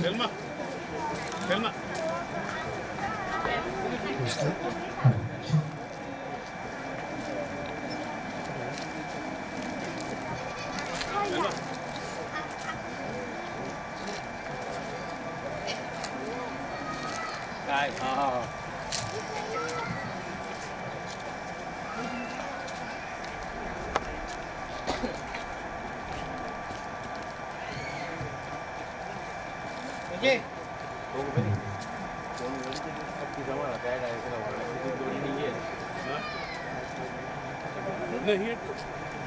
Selma. Selma. Đây, जी दो रुपए जमा हो जाएगा जोड़ी नहीं है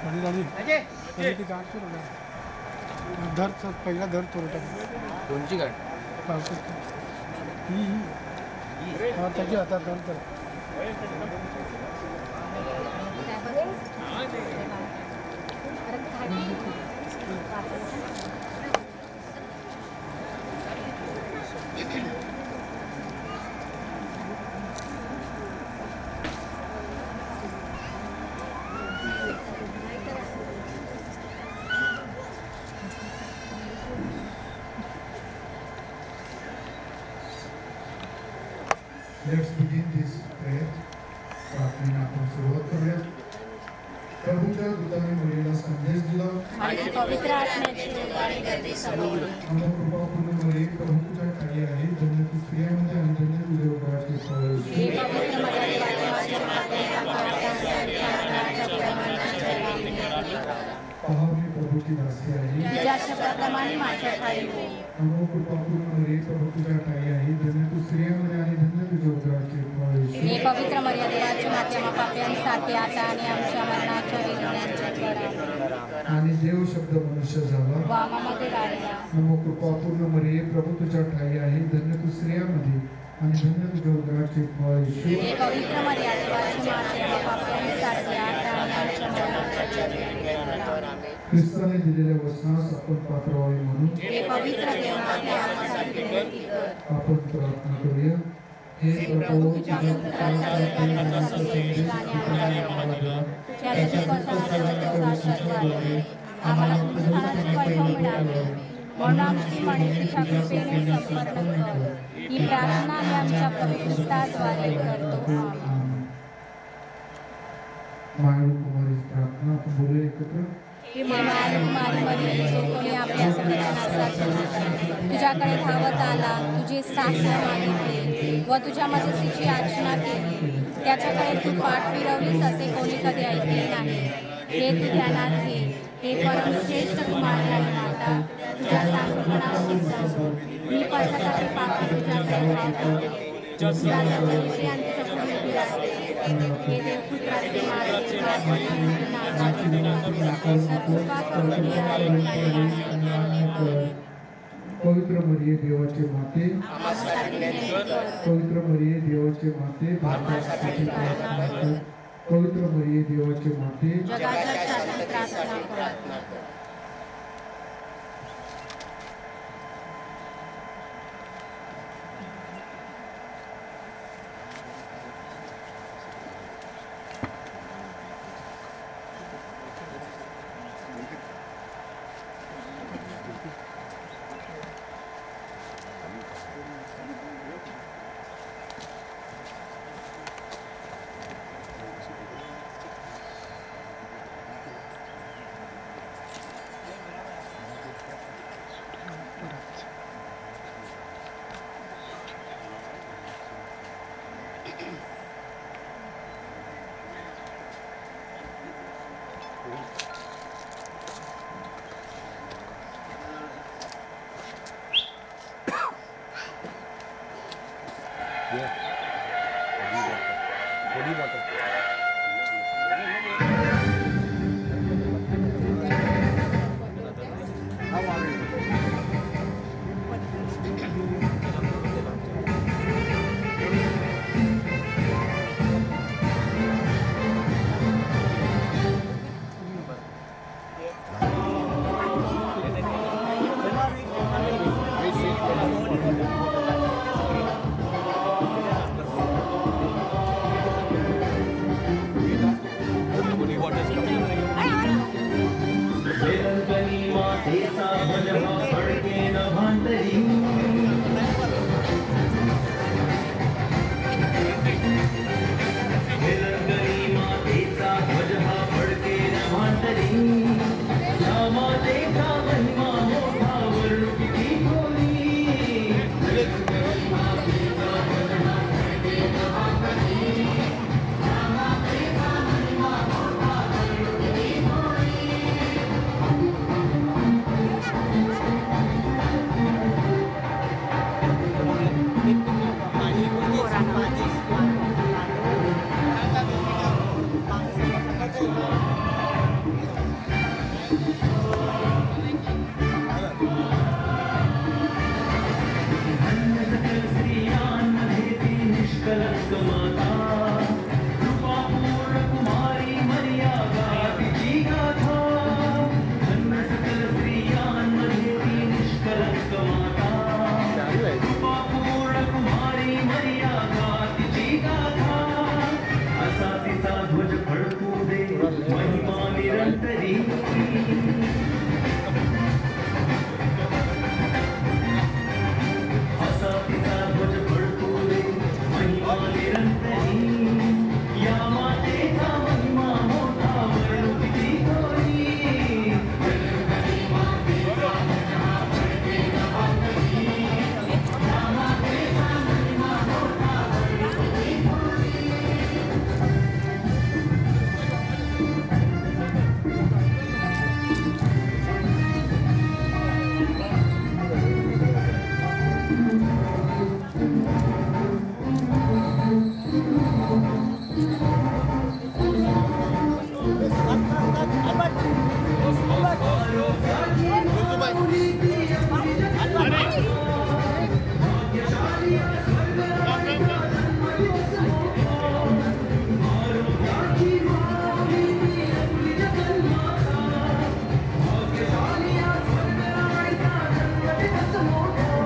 नहीं राणी ती गाठ सुरू धर पहिला धर थोडं कोणची गाठ पावसात ही हा त्याची हातात धर तर Let's begin this prayer. प्रार्थनेला आपण सुरुवात करूया. प्रभूच्या दूताने मुलीला संदेश दिला. आणि पवित्र आत्म्याची उभारी गर्दी समोर नमो कृपापूर्ण मरिये, प्रभू तुझ्या ठाई आहे. धन्य तू स्त्रियांमध्ये आणि धन्य तुझे उदराचे फळ येशू. हे पवित्र माझ्या देवाच्या मातेला प्रार्थनासाठी आमच्या प्रमाणाच्या पहा मी प्रभूची दासी आहे. तुझ्या शब्दाप्रमाणे माझ्या ठाई हो. नमो कृपापूर्ण मरिये, प्रभू तुझ्या ठाई आहे. धन्य तू स्त्रियांमध्ये आणि धन्य तुझे उदराचे फळ येशू. हे पवित्र माझ्या देवाच्या मातेला पाप्यांसाठी आता आणि आमच्या मरणाच्या वेदनांच्या वेळी आणि देव शब्द मनुष्य झाला. वामामध्ये राहिला. नमो कृपापूर्ण मरिये, प्रभू तुझ्या ठाई आहे. धन्य तू स्त्रियांमध्ये आणि धन्य तुझ्या उदराचे फळ येशू. हे पवित्र माझ्या देवाच्या मातेला पाप्यांसाठी आता आणि आमच्या मरणाच्या वेळी ख्रिस्ताने दिलेल्या वचनास आपण पात्र व्हावे म्हणून हे पवित्र देवाने आमच्यासाठी विनंती कर. आपण प्रार्थना करूया. हे प्रभू, तुझ्या पुत्राचा जन्माचा संदेश ठिकाणी आम्हाला द्या. त्याच्या प्रसाराच्या साक्षात्काराद्वारे आम्हाला पुनरुत्थानाचे वैभव मिळावे म्हणून आमची मने तुझ्या कृपेने संपन्न कर. ही प्रार्थना आम्ही आमच्या प्रभू ख्रिस्ताद्वारे करतो. आमेन. मानव कुमारी प्रार्थना आपण बोलूया एकत्र. हे मानव कुमारी मरिये, जो कोणी आपल्या सगळ्यांना तुझ्याकडे धावत आला, तुझे सासर मागितले व तुझ्या मदतीची याचना केली, त्याच्याकडे तू पाठ फिरवलीस असे कोणी कधी ऐकले नाही. हे तू ध्यानात घे. हे परमश्रेष्ठ कुमारी आणि माता, तुझ्या सांगपणावर जाऊन मी पश्चातापी पापी तुझ्याकडे धावतो. तुझ्या जवळची आणि तुझ्या पुढे उभी राहते. हे देवपुत्राचे मार्ग पवित्र मरिये देवाचे माते, पवित्र मरिये देवाचे माते, भारतासाठी प्रार्थना कर. पवित्र मरिये देवाचे माते, जगासाठी प्रार्थना कर. Body water body water Velankanni मातेचा भजवा फडकेन भांडरी Velankanni मातेचा भजवा फडकेन भांडरी या मातेचा महिमा मोठा वर्णू किती खोली स्त्रियांमध्ये ती निष्कलंक माता कृपापूर्ण कुमारी मर्यादा तिची गाथा अन्य सकल स्त्रियांमध्ये ती निष्कलंक माता कृपापूर्ण कुमारी मर्यादा तिची गाथा असा तिचा ध्वज फडकू दे महिमा निरंतरी असा तिचा ध्वज फडकू दे महिमा निरंतरी या मातेचा महिमा मोठा वर्णू किती खोली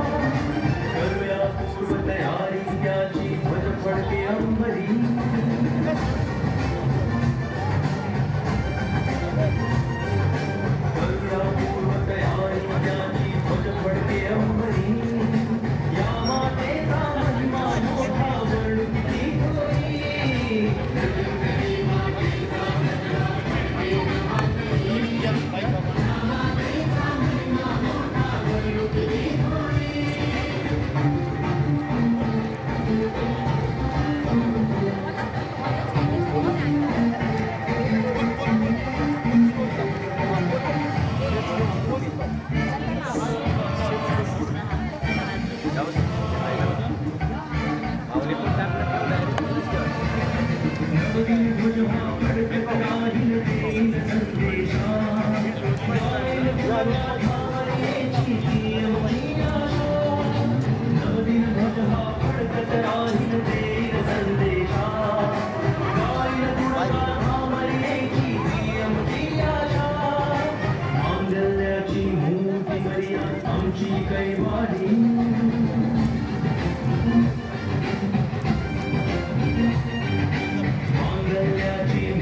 करूया पूर्व तयारी त्याची ध्वज फडके अंबरी करूया पूर्व तयारी त्याची ध्वज फडके अंबरी या मातेचा महिमा मोठा वर्णू किती खोली आमची कैवारी मांगल्याची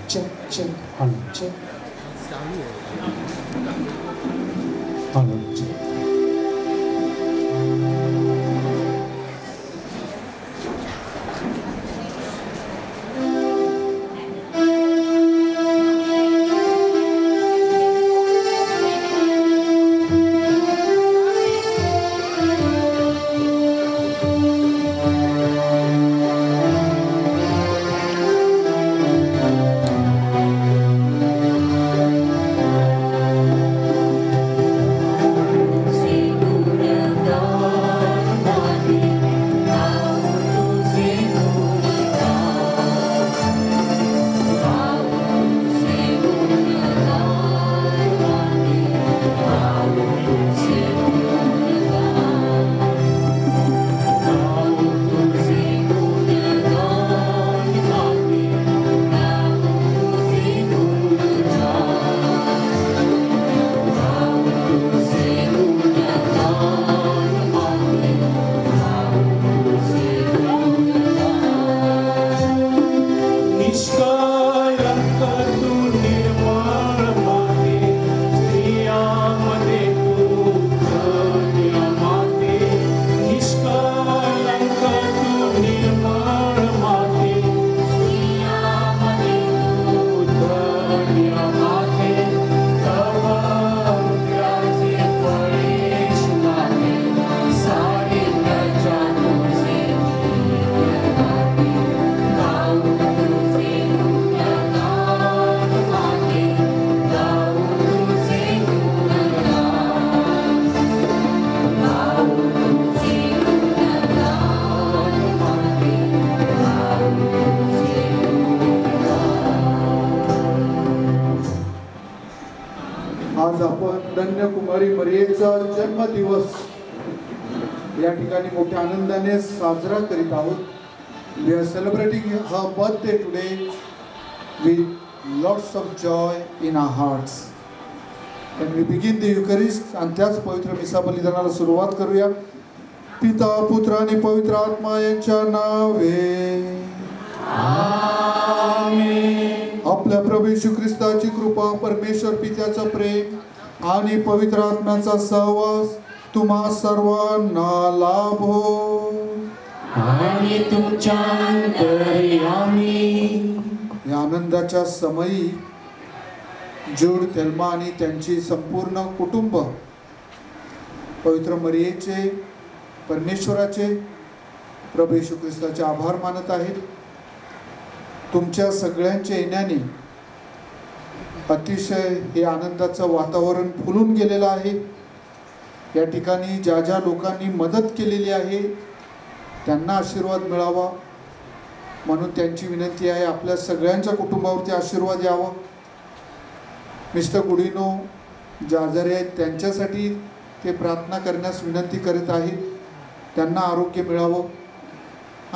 check, check, hello, check. Hello, check. आज आपण धन्यकुमारी मरियेचा जन्मदिवस या ठिकाणी मोठ्या आनंदाने साजरा करीत आहोत. We are celebrating her birthday today with lots of joy in our hearts. And we begin the Eucharist आणि त्याच पवित्र मिसा बलिदानाला सुरुवात करूया. पिता पुत्र आणि पवित्र आत्मा यांच्या नावे आपल्या प्रभू येशू ख्रिस्ताची कृपा, परमेश्वर पित्याचं प्रेम आणि पवित्र आत्म्याचा सहवास तुम्हा सर्वांना लाभो. आणि तुमच्या अंतर्यामी या आनंदाच्या समयी जूड, थेल्मा आणि त्यांची संपूर्ण कुटुंब पवित्र मरियेचे, परमेश्वराचे, प्रभू येशू ख्रिस्ताचे आभार मानत आहेत. तुमच्या सगळ्यांच्या येण्याने अतिशय हे आनंदाचं वातावरण फुलून गेलेलं आहे. या ठिकाणी ज्या ज्या लोकांनी मदत केलेली आहे त्यांना आशीर्वाद मिळावा म्हणून त्यांची विनंती आहे. आपल्या सगळ्यांच्या कुटुंबावरती आशीर्वाद यावा. मिस्टर गुडिनो जे आजारी आहेत त्यांच्यासाठी ते प्रार्थना करण्यास विनंती करीत आहेत. त्यांना आरोग्य मिळावं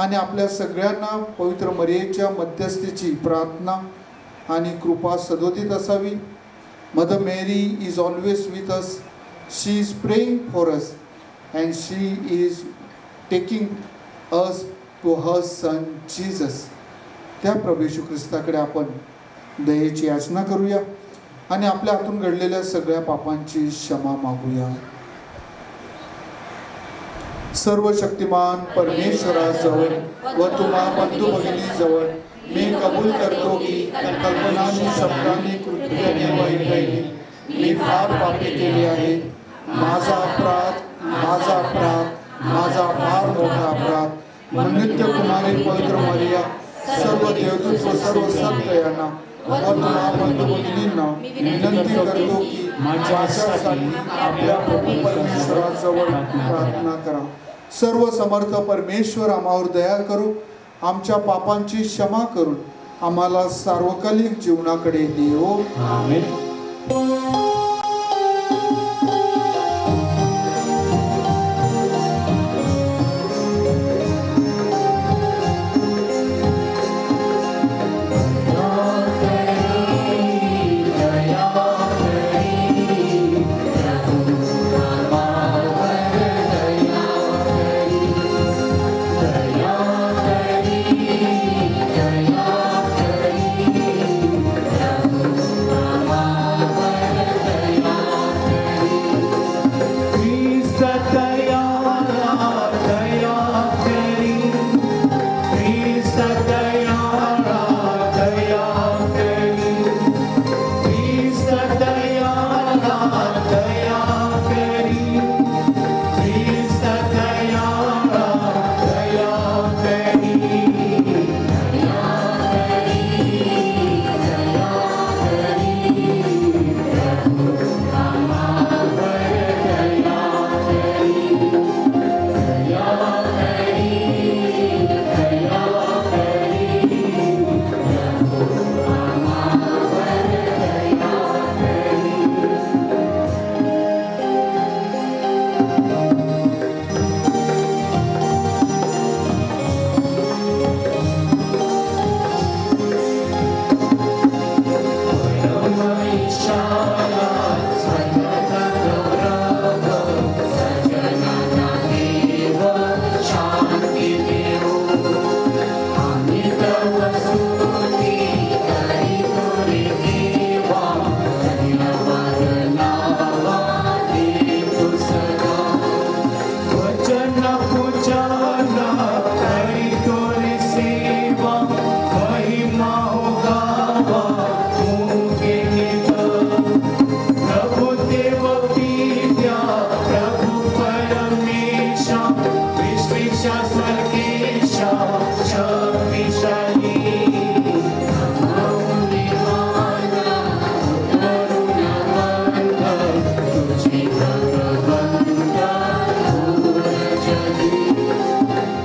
आणि आपल्या सगळ्यांना पवित्र मरियेच्या मध्यस्थीची प्रार्थना आणि कृपा सदोदित असावी. Mother Mary is always with us. She is praying for us and she is taking us to her son Jesus. त्या प्रभू येशू ख्रिस्ताकडे आपण दयेची याचना करूया आणि आपल्या हातून घडलेल्या सगळ्या पापांची क्षमा मागूया. सर्व शक्तिमान परमेश्वराजवळ व तुम्हा बंधू भगिनीजवळ मी कबूल करतो की कल्पनाने, शब्दाने, कृत्याने व ऐकायने मी फार पापे केली आहेत. माझा अपराध, माझा अपराध, माझा फार मोठा अपराध. नित्य कुमारी पवित्र मरिया, सर्व देवदूत व सर्व संत यांना व तुम्हा बंधू भगिनींना विनंती करतो की माझ्यासाठी आपल्या प्रभू परमेश्वराजवळ प्रार्थना करा. सर्व समर्थ परमेश्वर आम्हावर दया करू, आमच्या पापांची क्षमा करून आम्हाला सार्वकालिक जीवनाकडे नेओ. आमेन. स्वल्केशा शक्तिशाली मौनिमाना करुणावंत तुझी भगवंत पूरजली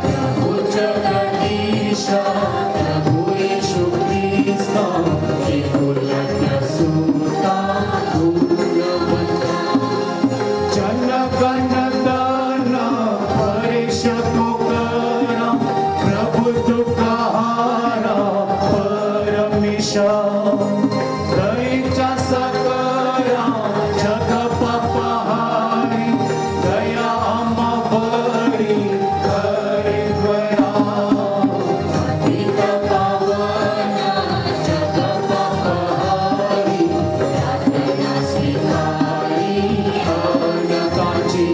प्रभु जगदीशा प्रभु येशू ख्रिस्ता विकुलता सुता गुणवंता जनगणना परेश तुकारा प्रभु तुकारा परमेशा दयेच्या सकरा जग पापहारी दया आम्हावरी करे दया अतीत पावन जग पापहारी प्रार्थना स्वीकारी अनकाची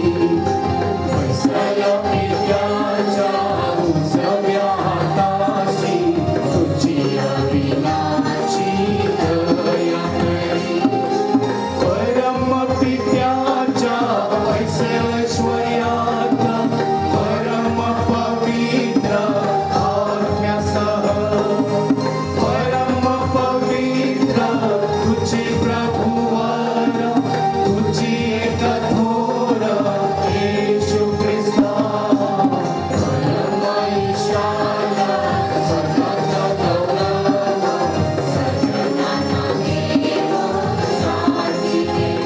वैसल विद्याच्या उजव्या हाताशी तुझी अविनाची दया करी परम पित्याच्या ऐश्वर्यात परम पवित्र आत्म्यासह परम पवित्र तुझी प्रभुवर तुझी एक थोर येशू ख्रिस्ता परम ईशाला सतत गौरव सजनाना देव शांती देव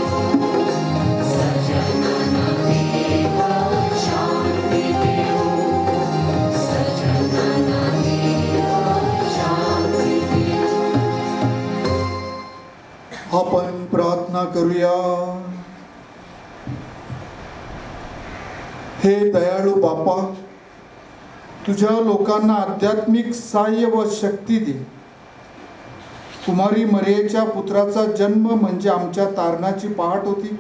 सजनाना देव शांती देव सजनाना देव शांती देव आपण प्रार्थना करूया. हे दयाळू बापा, तुझ्या लोकांना आध्यात्मिक सहाय्य व शक्ती दे. कुमारी मरियेच्या पुत्राचा जन्म म्हणजे आमच्या तारणाची पहाट होती.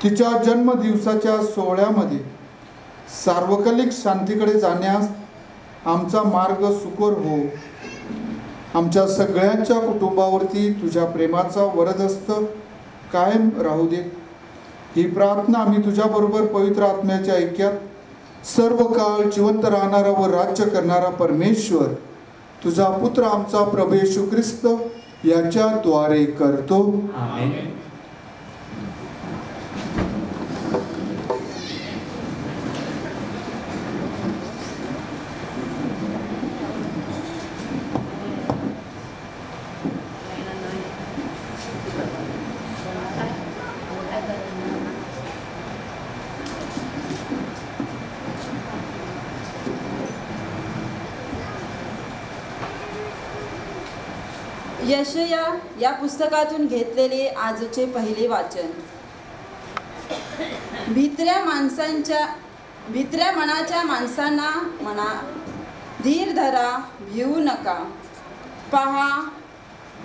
तिच्या जन्मदिवसाच्या सोहळ्यामध्ये सार्वकालिक शांतीकडे जाण्यास आमचा मार्ग सुकर हो. आमच्या सगळ्यांच्या कुटुंबावरती तुझ्या प्रेमाचा वरदहस्त कायम राहू दे. ही प्रार्थना आम्ही तुझ्याबरोबर पवित्र आत्म्याच्या ऐक्यात सर्व काळ जिवंत राहणारा व राज्य करणारा परमेश्वर तुझा पुत्र आमचा प्रभू येशू ख्रिस्त याच्याद्वारे करतो. आमेन. यशया या पुस्तकातून घेतलेले आजचे पहिले वाचन. भित्र्या मनाच्या माणसांना म्हणा, धीर धरा, भिवू नका. पहा,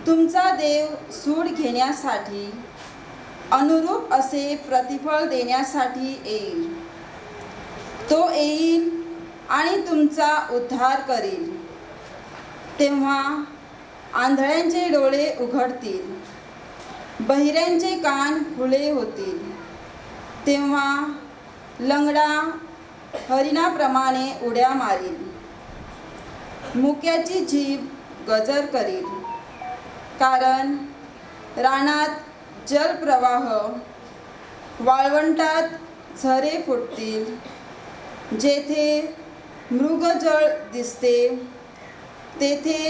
तुमचा देव सूड घेण्यासाठी, अनुरूप असे प्रतिफळ देण्यासाठी येईल. तो येईल आणि तुमचा उद्धार करील. तेव्हा आंधळ्यांचे डोळे उघडतील, बहिऱ्यांचे कान खुले होतील. तेव्हा लंगडा हरिणाप्रमाणे उड्या मारील, मुक्याची जीभ गजर करील. कारण रानात जलप्रवाह, वाळवंटात झरे फुटतील. जेथे मृगजळ दिसते तेथे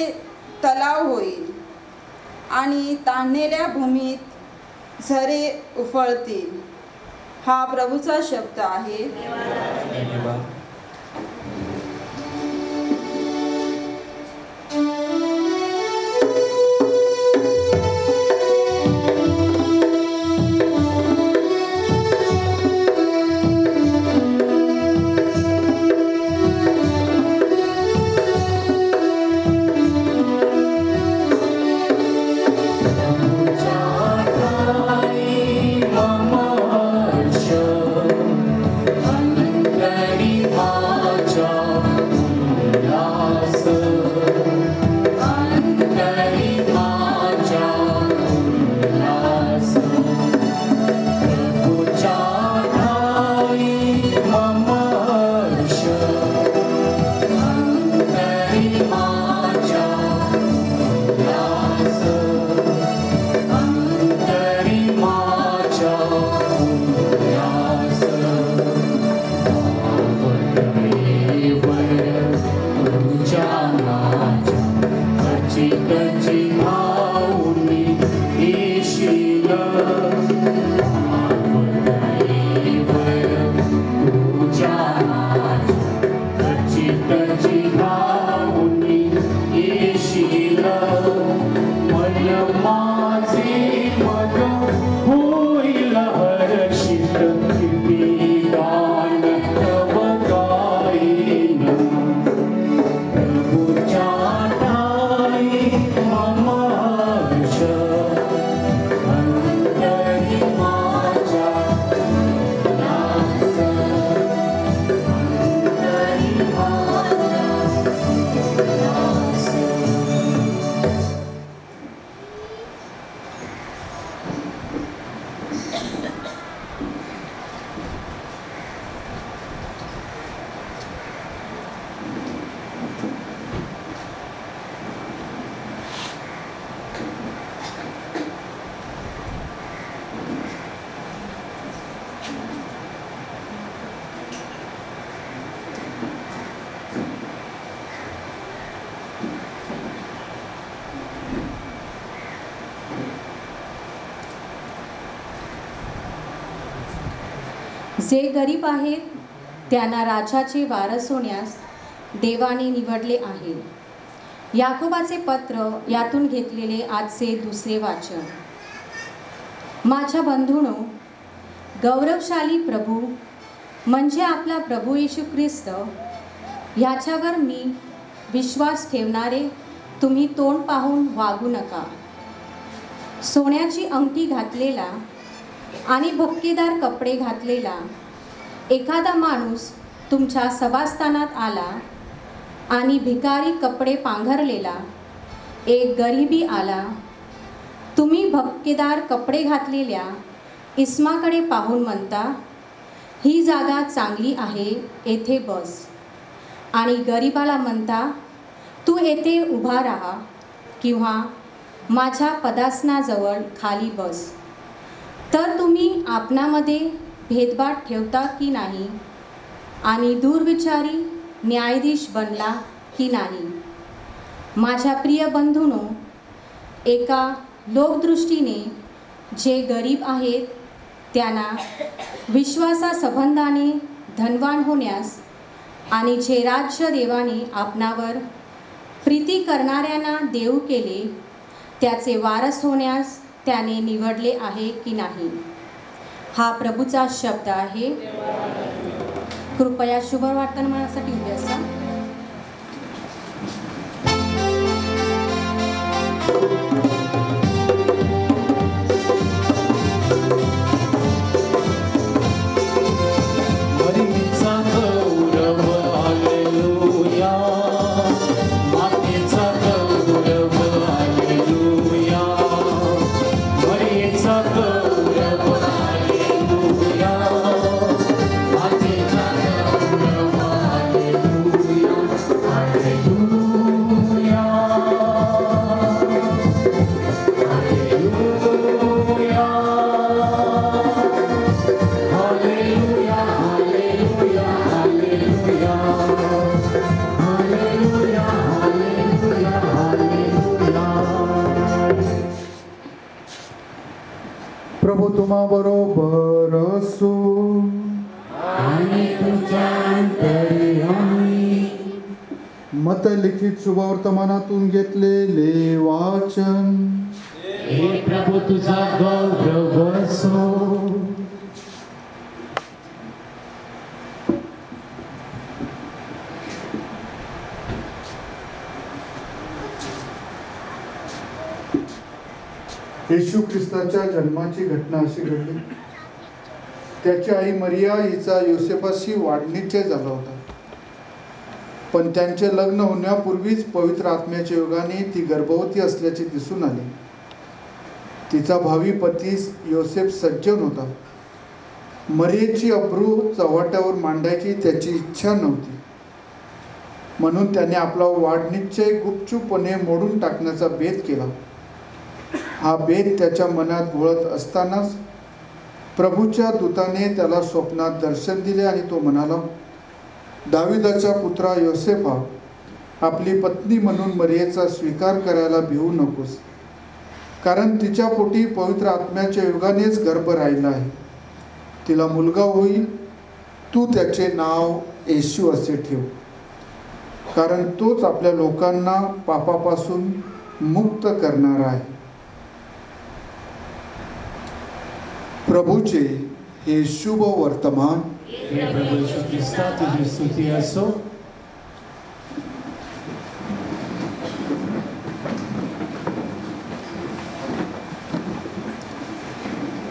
तलाव होईल आणि ताणलेल्या भूमीत झरे उफळतील. हा प्रभूचा शब्द आहे. धन्यवाद. मम हर्ष अनंतरी जे गरीब आहेत त्यांना राजाचे वारस होण्यास देवाने निवडले आहे. याकोबाचे पत्र यातून घेतलेले आजचे दुसरे वाचन. माझ्या बंधूंनो, गौरवशाली प्रभू म्हणजे आपला प्रभू येशू ख्रिस्त ह्याच्यावर मी विश्वास ठेवणारे तुम्ही तोंड पाहून वागू नका. सोन्याची अंगठी घातलेला आणि भपकेदार कपडे घातलेला एखादा माणूस तुमच्या सभास्थानात आला आणि भिकारी कपडे पांघरलेला एक गरीबी आला. तुम्ही भपकेदार कपडे घातलेल्या इस्माकडे पाहून म्हणता, ही जागा चांगली आहे, येथे बस. आणि गरीबाला म्हणता, तू येथे उभा राहा किंवा माझ्या पदासनाजवळ खाली बस. तर तुम्ही आपणामध्ये भेदभाव ठेवता की नाही आणि दुर्विचारी न्यायाधीश बनला की नाही. माझ्या प्रिय बंधूंनो, एका लोकदृष्टीने जे गरीब आहेत त्यांना विश्वासासंबंधाने धनवान होण्यास आणि जे राज्य देवाने आपणावर प्रीती करणाऱ्यांना देऊ केले त्याचे वारस होण्यास त्याने निवडले आहे की नाही. हा प्रभूचा शब्द आहे. कृपया शुभवर्तमानासाठी उभे असा. मरीचा गौरव हालेलुया, मातेचा गौरव हालेलुया, मरीचा गौरव हालेलुया, मातेचा गौरव hallelujah, hallelujah, hallelujah. Hallelujah, hallelujah, hallelujah. Hallelujah, hallelujah, hallelujah. प्रभू तुम्हा बरोबर असो. आणि तुझ्या अंतर्यामी. मत लिखित शुभवर्तमानातून घेतलेले वाचन. हे प्रभू तुझा गौरव असो. येशू ख्रिस्ताच्या जन्माची घटना अशी घडली. त्याची आई मरिया हिचा योसेफाशी वाढणीचे झाला होता, पण त्यांचे लग्न होण्यापूर्वीच पवित्र आत्म्याच्या योगाने ती गर्भवती असल्याचे दिसून आले. तिचा भावी पती योसेफ सज्जन होता. मरियेची अब्रू चव्हाट्यावर मांडायची त्याची इच्छा नव्हती, म्हणून त्याने आपला वाढनिश्चय गुपचूपपणे मोडून टाकण्याचा बेत केला. हा बेत त्याच्या मनात घोळत असतानाच प्रभूच्या दूताने त्याला स्वप्नात दर्शन दिले आणि तो म्हणाला, दाविदाचा पुत्रा योसेफा, आपली पत्नी म्हणून मरियेचा स्वीकार करायला भिवू नकोस, कारण तिच्या पोटी पवित्र आत्म्याच्या योगानेच गर्भ राहिला आहे. तिला मुलगा होईल. तू त्याचे नाव येशू असे ठेव, कारण तोच आपल्या लोकांना पापापासून मुक्त करणार आहे. प्रभूचे हे शुभ वर्तमान. हे प्रभू येशू ख्रिस्ता तुझी स्तुती असो.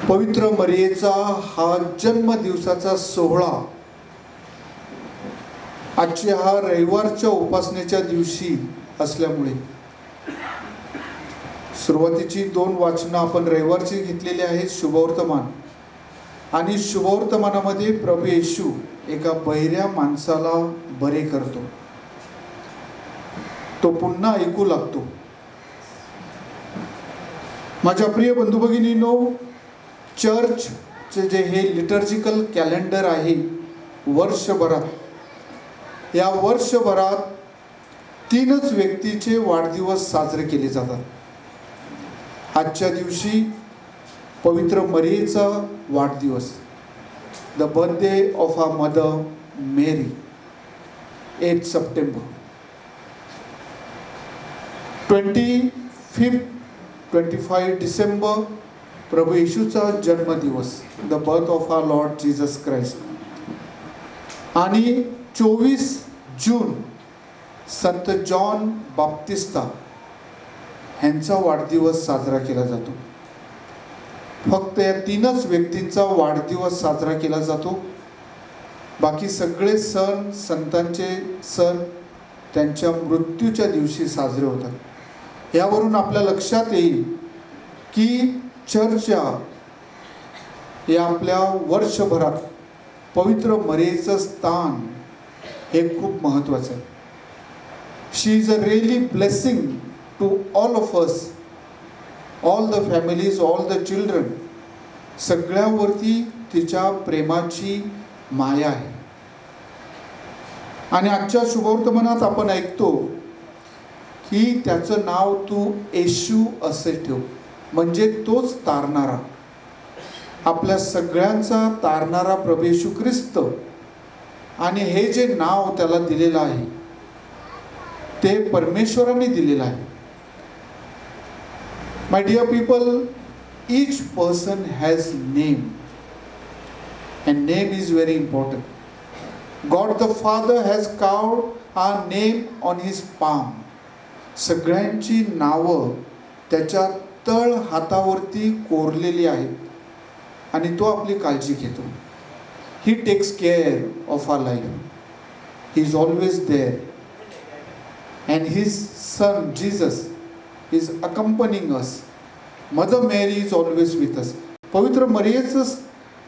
पवित्र मरियेचा हा जन्मदिवसाचा सोहळा आजच्या हा रविवारच्या उपासनेच्या दिवशी असल्यामुळे सुरुवातीची 2 वाचनं आपण रविवारची घेतलेली आहेत, शुभवर्तमान. आणि शुभवर्तमानामध्ये प्रभू येशू एका बहिऱ्या माणसाला बरे करतो. तो पुन्हा ऐकू लागतो. माझ्या प्रिय बंधू भगिनींनो, चर्चचे जे हे लिटर्जिकल कॅलेंडर आहे वर्षभरात, या वर्षभरात 3च व्यक्तीचे वाढदिवस साजरे केले जातात. आजच्या दिवशी पवित्र मरियेचा वाढदिवस the birthday of our mother Mary, 8th September. 25 December प्रभू येशूचा जन्मदिवस, the birth of our Lord Jesus Christ. आणि 24 जून संत जॉन बाप्तिस्ता ह्यांचा वाढदिवस साजरा केला जातो. फक्त या 3च व्यक्तींचा वाढदिवस साजरा केला जातो. बाकी सगळे सण, संतांचे सण त्यांच्या मृत्यूच्या दिवशी साजरे होतात. यावरून आपल्या लक्षात येईल की चर्चा या आपल्या वर्षभरात पवित्र मरियेचं स्थान हे खूप महत्त्वाचं आहे. She is a really blessing to all of us, all the families, all the children. सगळ्यावरती तिच्या प्रेमाची माया आहे. आणि आजच्या शुभवर्तमानात आपण ऐकतो की त्याचं नाव तू येशू असे ठेव, म्हणजे तोच तारणारा, आपल्या सगळ्यांचा तारणारा प्रभू येशू ख्रिस्त. आणि हे जे नाव त्याला दिलेलं आहे ते परमेश्वराने दिलेलं आहे. My dear people, each person has name, and name is very important. God the Father has carved our name on his palm. सगळ्यांची नावं त्याच्या तळ हातावरती कोरलेली आहेत आणि तो आपली काळजी घेतो. He takes care of our life. He is always there. And his son Jesus is accompanying us. Mother Mary is always with us. पवित्र मरियेचं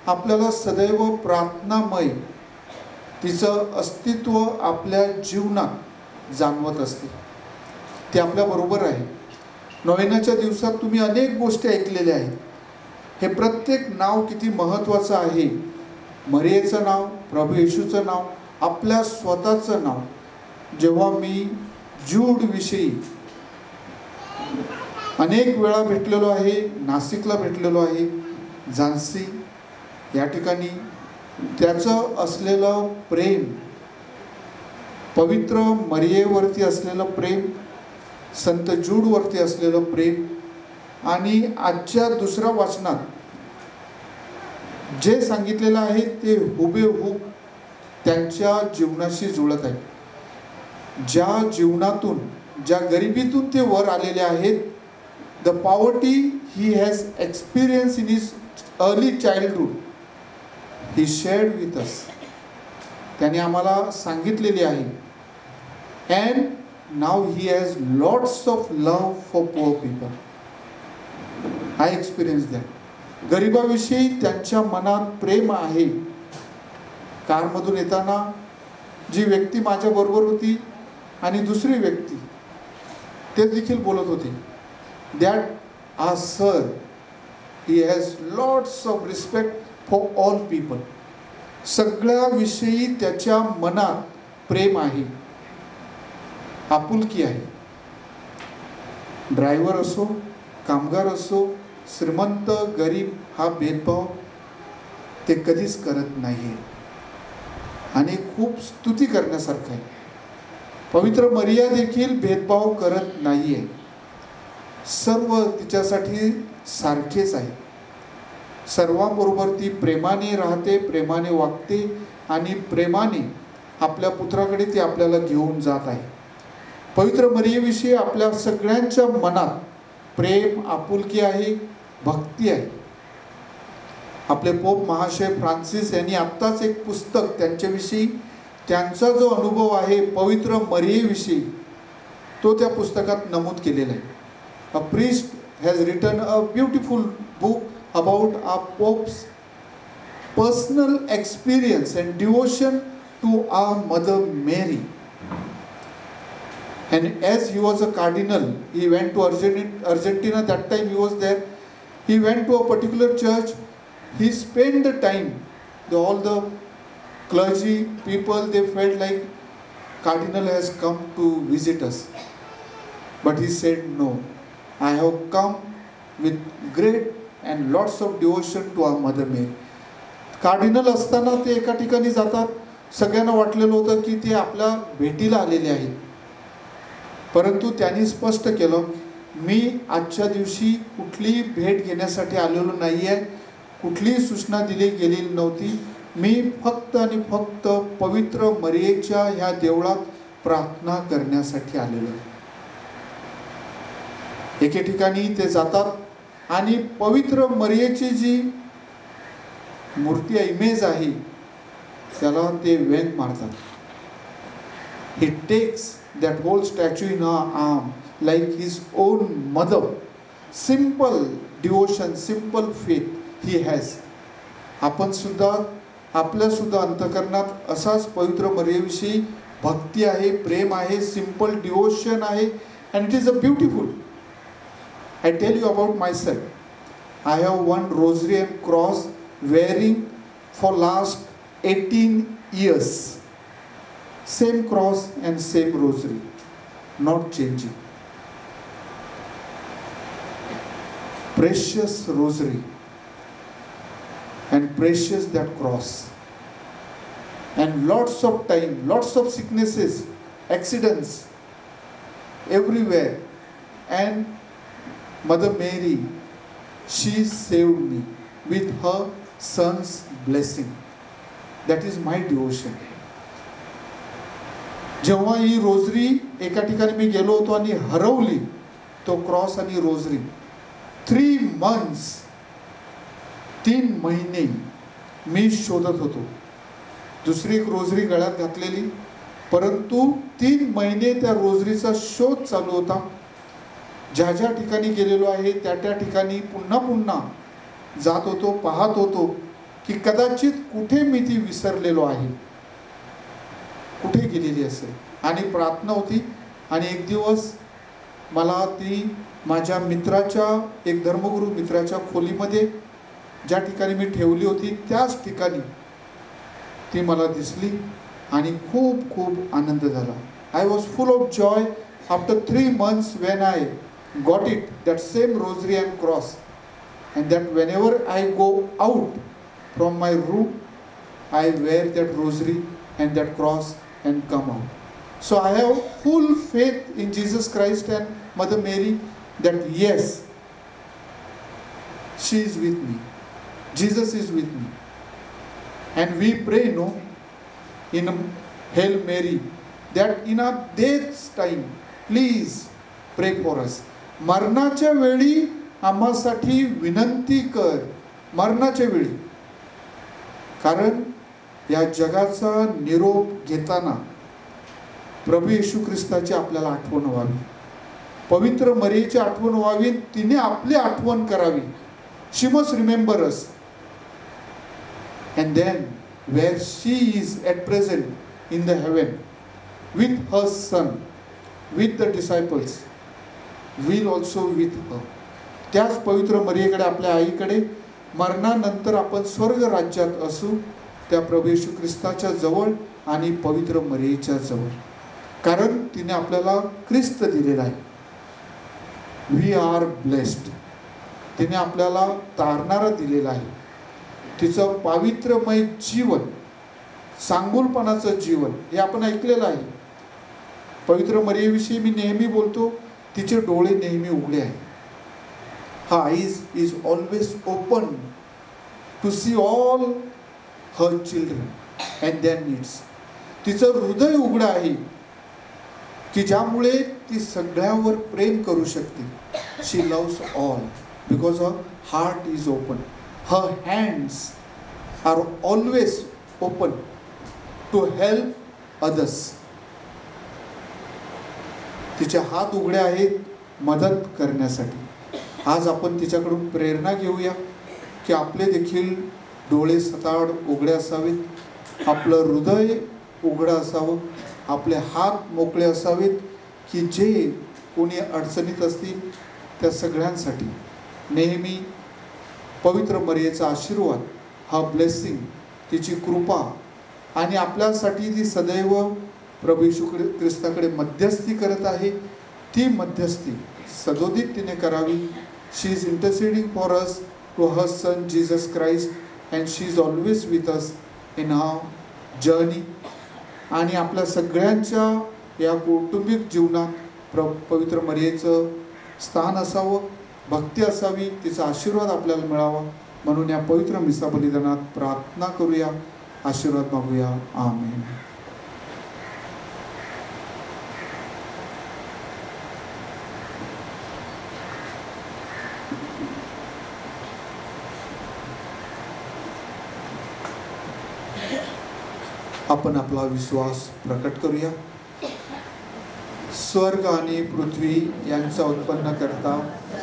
आपल्याला सदैव प्रार्थनामय तिचं अस्तित्व आपल्या जीवनात जाणवत असते. ती आपल्याबरोबर आहे. नोवेनाच्या दिवसात तुम्ही अनेक गोष्टी ऐकलेल्या आहेत. हे प्रत्येक नाव किती महत्त्वाचं आहे. मरियेचं नाव, प्रभू येशूचं नाव, आपल्या स्वतःचं नाव. जेव्हा मी जूडविषयी अनेक वेळा भेटलेलो आहे, नाशिकला भेटलेलो आहे, झांसी या ठिकाणी, त्याचं असलेलं प्रेम, पवित्र मरियेवरती असलेलं प्रेम, संत जूडवरती असलेलं प्रेम, आणि आजच्या दुसऱ्या वाचनात जे सांगितलेलं आहे ते हुबेहूब त्यांच्या जीवनाशी जुळत आहे. ज्या जीवनातून, ज्या गरिबीतून ते वर आलेले आहेत, the poverty he has experience in his early childhood, he shared with us. त्याने आम्हाला सांगितलेली आहे. And now he has lots of love for poor people. I experience that. गरिबाविषयी त्यांच्या मनात प्रेम आहे. कारमधून येताना जी व्यक्ती माझ्याबरोबर होती आणि दुसरी व्यक्ती, ते देखील बोलत होते, that our sir, he has lots of respect for all people. सगळ्याविषयी त्याच्या मनात प्रेम आहे, आपुलकी आहे. ड्रायव्हर असो, कामगार असो, श्रीमंत गरीब हा भेदभाव ते कधीच करत नाही. आणि खूप स्तुती करण्यासारखं आहे. पवित्र मरिया देखील भेदभाव करत नाही आहे. सर्व तिच्यासाठी सारखेच आहे. सर्वांबरोबर ती प्रेमाने राहते, प्रेमाने वागते आणि प्रेमाने आपल्या पुत्राकडे ती आपल्याला घेऊन जात आहे. पवित्र मरियेविषयी आपल्या सगळ्यांच्या मनात प्रेम, आपुलकी आहे, भक्ती आहे. आपले पोप महाशय फ्रान्सिस यांनी आत्ताच एक पुस्तक त्यांच्याविषयी, त्यांचा जो अनुभव आहे पवित्र मरियेविषयी, तो त्या पुस्तकात नमूद केलेला आहे. A priest has written a beautiful book about our Pope's personal experience and devotion to our mother Mary. And as he was a cardinal, he went to Argentina. That time he was there. He went to a particular church. He spent the time. All the clergy people, they felt like cardinal has come to visit us. But he said, no, I have come with great and lots of devotion to our Mother Mary. Cardinal असताना ते एका ठिकाणी जातात. सगळ्यांना वाटलेलं होतं की ते आपल्या भेटीला आलेले आहेत, परंतु त्यांनी स्पष्ट केलं, मी आजच्या दिवशी कुठलीही भेट घेण्यासाठी आलेलो नाही आहे, कुठलीही सूचना दिली गेलेली नव्हती. मी फक्त आणि फक्त पवित्र मरियेच्या ह्या देवळात प्रार्थना करण्यासाठी आलेलो आहे. एके ठिकाणी ते जातात आणि पवित्र मरियेची जी मूर्ती इमेज आहे त्याला ते व्यंग मारतात. He takes that whole statue in a arm like his own mother. Simple devotion, simple faith he has. आपण सुद्धा आपल्या सुद्धा अंतःकरणात असाच पवित्र मरियेविषयी भक्ती आहे, प्रेम आहे, सिम्पल डिवोशन आहे, and it is a beautiful. I tell you about myself. I have one rosary and cross wearing for last 18 years. Same cross and same rosary, not changing. Precious rosary and precious that cross. And lots of time, lots of sicknesses, accidents everywhere, and Mother Mary, she saved me with her son's blessing. That is my devotion. जेव्हा ही rosary एका ठिकाणी मी गेलो होतो आणि हरवली, तो cross आणि rosary 3 months 3 महिने मी शोधत होतो. दुसरी एक रोजरी गळ्यात घातलेली, परंतु 3 महिने त्या रोजरीचा शोध चालू होता. ज्या ज्या ठिकाणी गेलेलो आहे त्या त्या ठिकाणी पुन्हा पुन्हा जात होतो, पाहत होतो की कदाचित कुठे मी ती विसरलेलो आहे, कुठे गेलेली असेल. आणि प्रार्थना होती. आणि एक दिवस मला ती माझ्या मित्राच्या, एक धर्मगुरू मित्राच्या खोलीमध्ये ज्या ठिकाणी मी ठेवली होती त्याच ठिकाणी ती मला दिसली आणि खूप खूप आनंद झाला. I was full of Joy after 3 months when I got it, that same rosary and cross, and that whenever I go out from my room I wear that rosary and that cross and come out. So I have full faith in Jesus Christ and Mother Mary that yes, she is with me, Jesus is with me. And we pray in Hail Mary that in our death's time please pray for us. मरणाच्या वेळी आम्हासाठी विनंती कर, मरणाच्या वेळी. कारण या जगाचा निरोप घेताना प्रभू येशू ख्रिस्ताची आपल्याला आठवण व्हावी, पवित्र मरियेची आठवण व्हावी, तिने आपली आठवण करावी. She must remember us. And then where she is at present in the heaven with her son, with the disciples, will also with her. त्याच पवित्र मरियेकडे, आपल्या आईकडे मरणानंतर आपण स्वर्ग राज्यात असू, त्या प्रभू येशू ख्रिस्ताच्या जवळ आणि पवित्र मरियेच्या जवळ. कारण तिने आपल्याला ख्रिस्त दिलेला आहे. We are blessed. तिने आपल्याला तारणारा दिलेला आहे. तिचं पावित्रमय जीवन, सांगुलपणाचं जीवन हे आपण ऐकलेलं आहे. पवित्र मरियेविषयी मी नेहमी बोलतो, तिचे डोळे नेहमी उघडे आहेत. her eyes is always open to see all her children and their needs. तिचं हृदय उघडं आहे की ज्यामुळे ती सगळ्यावर प्रेम करू शकते. she loves all because her heart is open. her hands are always open to help others. तिचे हात उघडे आहेत मदत करण्यासाठी. आज आपण तिच्याकडून प्रेरणा घेऊया की आपले देखील डोळे सताड उघडे असावेत, आपलं हृदय उघडं असावं, आपले हात मोकळे असावेत की जे कोणी अडचणीत असतील त्या सगळ्यांसाठी नेहमी पवित्र मरियेचा आशीर्वाद, हा ब्लेसिंग, तिची कृपा आणि आपल्यासाठी ती सदैव प्रभू येशू ख्रिस्ताकडे मध्यस्थी करत आहे. ती मध्यस्थी सदोदित तिने करावी. She is interceding for us to her son Jesus Christ and she is always with us in our journey. आणि आपल्या सगळ्यांच्या या कौटुंबिक जीवनात पवित्र मरियेचं स्थान असावं, भक्ती असावी, तिचा आशीर्वाद आपल्याला मिळावा म्हणून या पवित्र मिसा बलिदानात प्रार्थना करूया, आशीर्वाद मागूया. आमेन. आपण आपला विश्वास प्रकट करूया. स्वर्ग आणि पृथ्वी यांचा उत्पन्न करता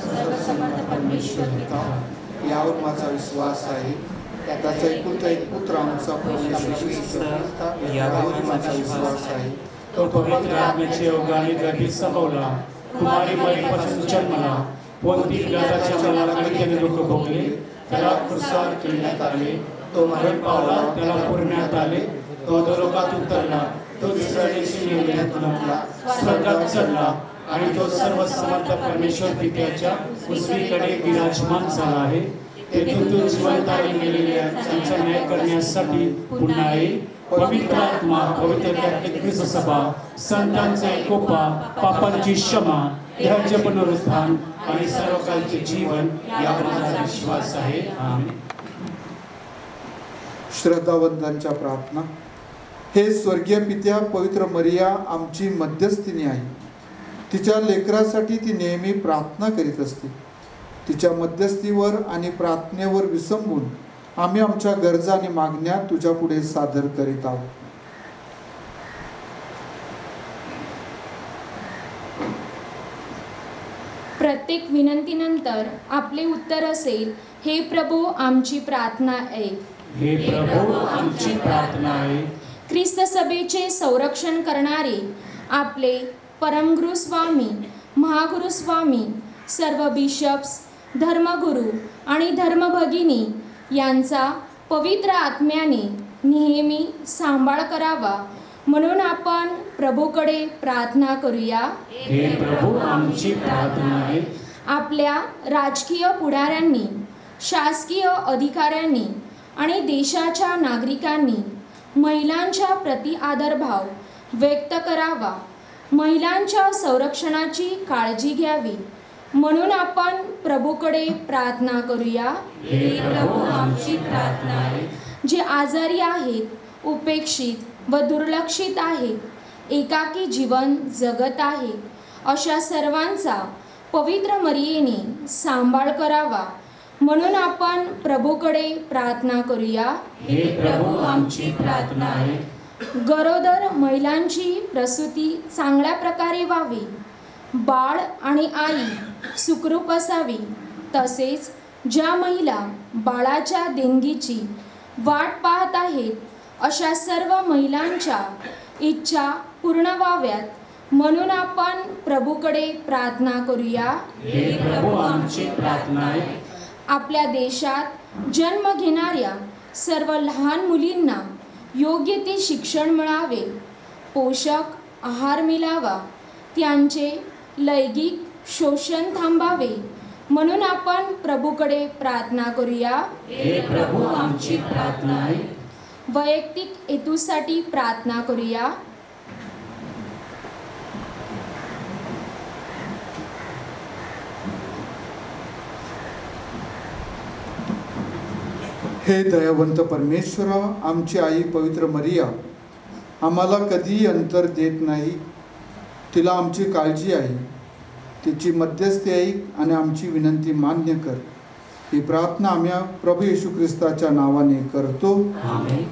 सर्वसमर्थ परमेश्वर पिता, यावर माझा विश्वास आहे. त्याचा एकुलता एक पुत्र आमचा प्रभू येशू ख्रिस्त, यावर माझा विश्वास आहे. तो पवित्र आत्म्याच्या योगाने गर्भीत संभवला, कुमारी मरीपासून जन्मला, पोंती पिलाताच्या मुलाकडे त्याने दुःख भोगले, त्याला क्रूसावर चढवण्यात आले, तो मरण पावला, त्याला पुरण्यात आले, तो अधोलोकात उतरला, तो तिसऱ्या दिवशी नेमण्यात उतरला, स्वर्गात चढला आणि तो सर्व समर्थ परमेश्वर पित्याच्या उजवीकडे विराजमान झाला आहे. तेथून तो जिवंत आणि मेलेल्यांचा न्याय करण्यासाठी पुन्हा येईल. पवित्र आत्मा, पवित्र कॅथलिक ख्रिस्त सभा, संतांचा एकोपा, पापांची क्षमा, देहाचे पुनरुत्थान आणि सर्वकालचे जीवन यावर माझा विश्वास आहे. आमेन. श्रद्धावंतांच्या प्रार्थना. हे स्वर्गीय पित्या, पवित्र मरिया आमची मध्यस्थिनी आहे. तिच्या लेकरासाठी ती नेहमी प्रार्थना करीत असते. तिच्या मध्यस्थीवर आणि प्रार्थनेवर विसंबून आम्ही आमच्या गरजा आणि मागण्या तुझ्या पुढे सादर करीत आहोत. प्रत्येक विनंतीनंतर आपले उत्तर असेल, हे प्रभू आमची प्रार्थना ऐक. हे प्रभू आमची प्रार्थना आहे. ख्रिस्त सभेचे संरक्षण करणारे आपले परमगुरू स्वामी, महागुरू स्वामी, सर्व बिशप्स, धर्मगुरू आणि धर्मभगिनी यांचा पवित्र आत्म्याने नेहमी सांभाळ करावा म्हणून आपण प्रभूकडे प्रार्थना करूया. हे प्रभू आमची प्रार्थना आहे. आपल्या राजकीय पुढाऱ्यांनी, शासकीय अधिकाऱ्यांनी आणि देशाच्या नागरिकांनी महिलांच्या प्रति आदरभाव व्यक्त करावा, महिलांच्या संरक्षणाची काळजी घ्यावी म्हणून आपण प्रभूकडे प्रार्थना करूया. हे प्रभू आमची प्रार्थना आहे. जे आजारी आहेत, उपेक्षित व दुर्लक्षित आहेत, एकाकी जीवन जगत आहेत, अशा सर्वांचा पवित्र मरियेने सांभाळ करावा म्हणून आपण प्रभूकडे प्रार्थना करूया. हे प्रभू आमची प्रार्थना आहे. गरोदर महिलांची प्रसूती चांगल्या प्रकारे व्हावी, बाळ आणि आई सुखरूप असावी, तसेच ज्या महिला बाळाच्या देणगीची वाट पाहत आहेत अशा सर्व महिलांच्या इच्छा पूर्ण व्हाव्यात म्हणून आपण प्रभूकडे प्रार्थना करूया. हे प्रभू आमची प्रार्थना आहे. आपल्या देशात जन्म घेणाऱ्या सर्व लहान मुलींना योग्य ते शिक्षण मिळावे, पोषक आहार मिळावा, त्यांचे लैंगिक शोषण थांबावे म्हणून आपण प्रभूकडे प्रार्थना करूया. हे प्रभू आमची प्रार्थना आहे. वैयक्तिक हेतूसाठी प्रार्थना करूया. हे दयावंत परमेश्वरा, आमची आई पवित्र मरिया आम्हाला कधीही अंतर देत नाही. तिला आमची काळजी आहे. तिची मध्यस्थी ऐक आणि आमची विनंती मान्य कर. ही प्रार्थना आम्ही प्रभू येशू ख्रिस्ताच्या नावाने करतो. आमेन.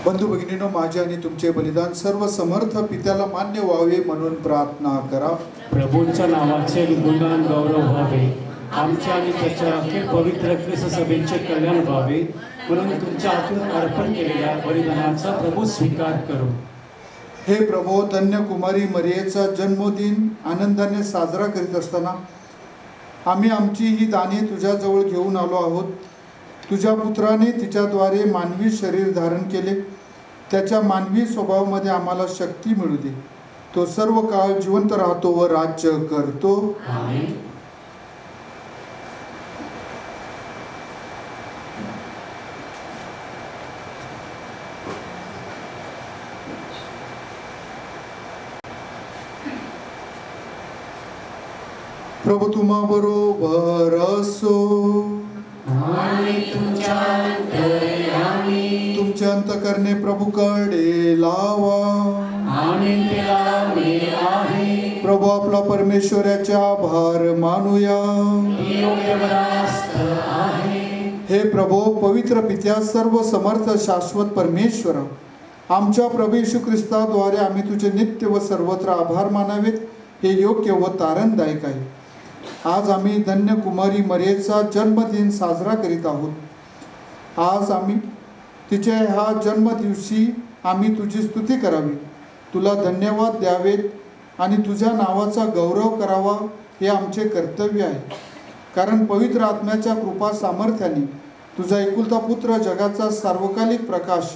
बंधू भगिनीनो, माझे आणि तुमचे बलिदान सर्व समर्थ पित्याला मान्य व्हावे म्हणून प्रार्थना करा. प्रभूंच्या नावाचे गुणगान गौरव व्हावे, आमच्या आणि त्याच्या अखेर पवित्र ख्रिस्त सभेचे कल्याण व्हावे म्हणून तुमच्या हातून अर्पण केलेल्या बलिदानाचा प्रभू स्वीकार करू. हे प्रभो, धन्य कुमारी मरियेचा जन्मदिन आनंदाने साजरा करीत असताना आम्ही आमची ही दाने तुझ्याजवळ घेऊन आलो आहोत. तुझ्या पुत्राने तिच्याद्वारे मानवी शरीर धारण केले. त्याच्या मानवी स्वभावामध्ये आम्हाला शक्ती मिळू दे. तो सर्व काळ जिवंत राहतो व राज्य करतो. आमेन. प्रभू तुम्हा बरोबर असो. तुमच्या अंतकरणे प्रभूकडे लावा. प्रभू आपला परमेश्वराचा आभार मानूया. हे प्रभो, पवित्र पित्या, सर्व समर्थ शाश्वत परमेश्वर, आमच्या प्रभू येशू ख्रिस्ताद्वारे आम्ही तुझे नित्य व सर्वत्र आभार मानावेत हे योग्य व तारणदायक आहे. आज आम्ही धन्य कुमारी मरियेचा जन्मदिन साजरा करीत आहोत. आज आम्ही तिच्या ह्या जन्मदिवशी आम्ही तुझी स्तुती करावी, तुला धन्यवाद द्यावेत आणि तुझ्या नावाचा गौरव करावा हे आमचे कर्तव्य आहे. कारण पवित्र आत्म्याच्या कृपा सामर्थ्याने तुझा एकुलता पुत्र, जगाचा सार्वकालिक प्रकाश,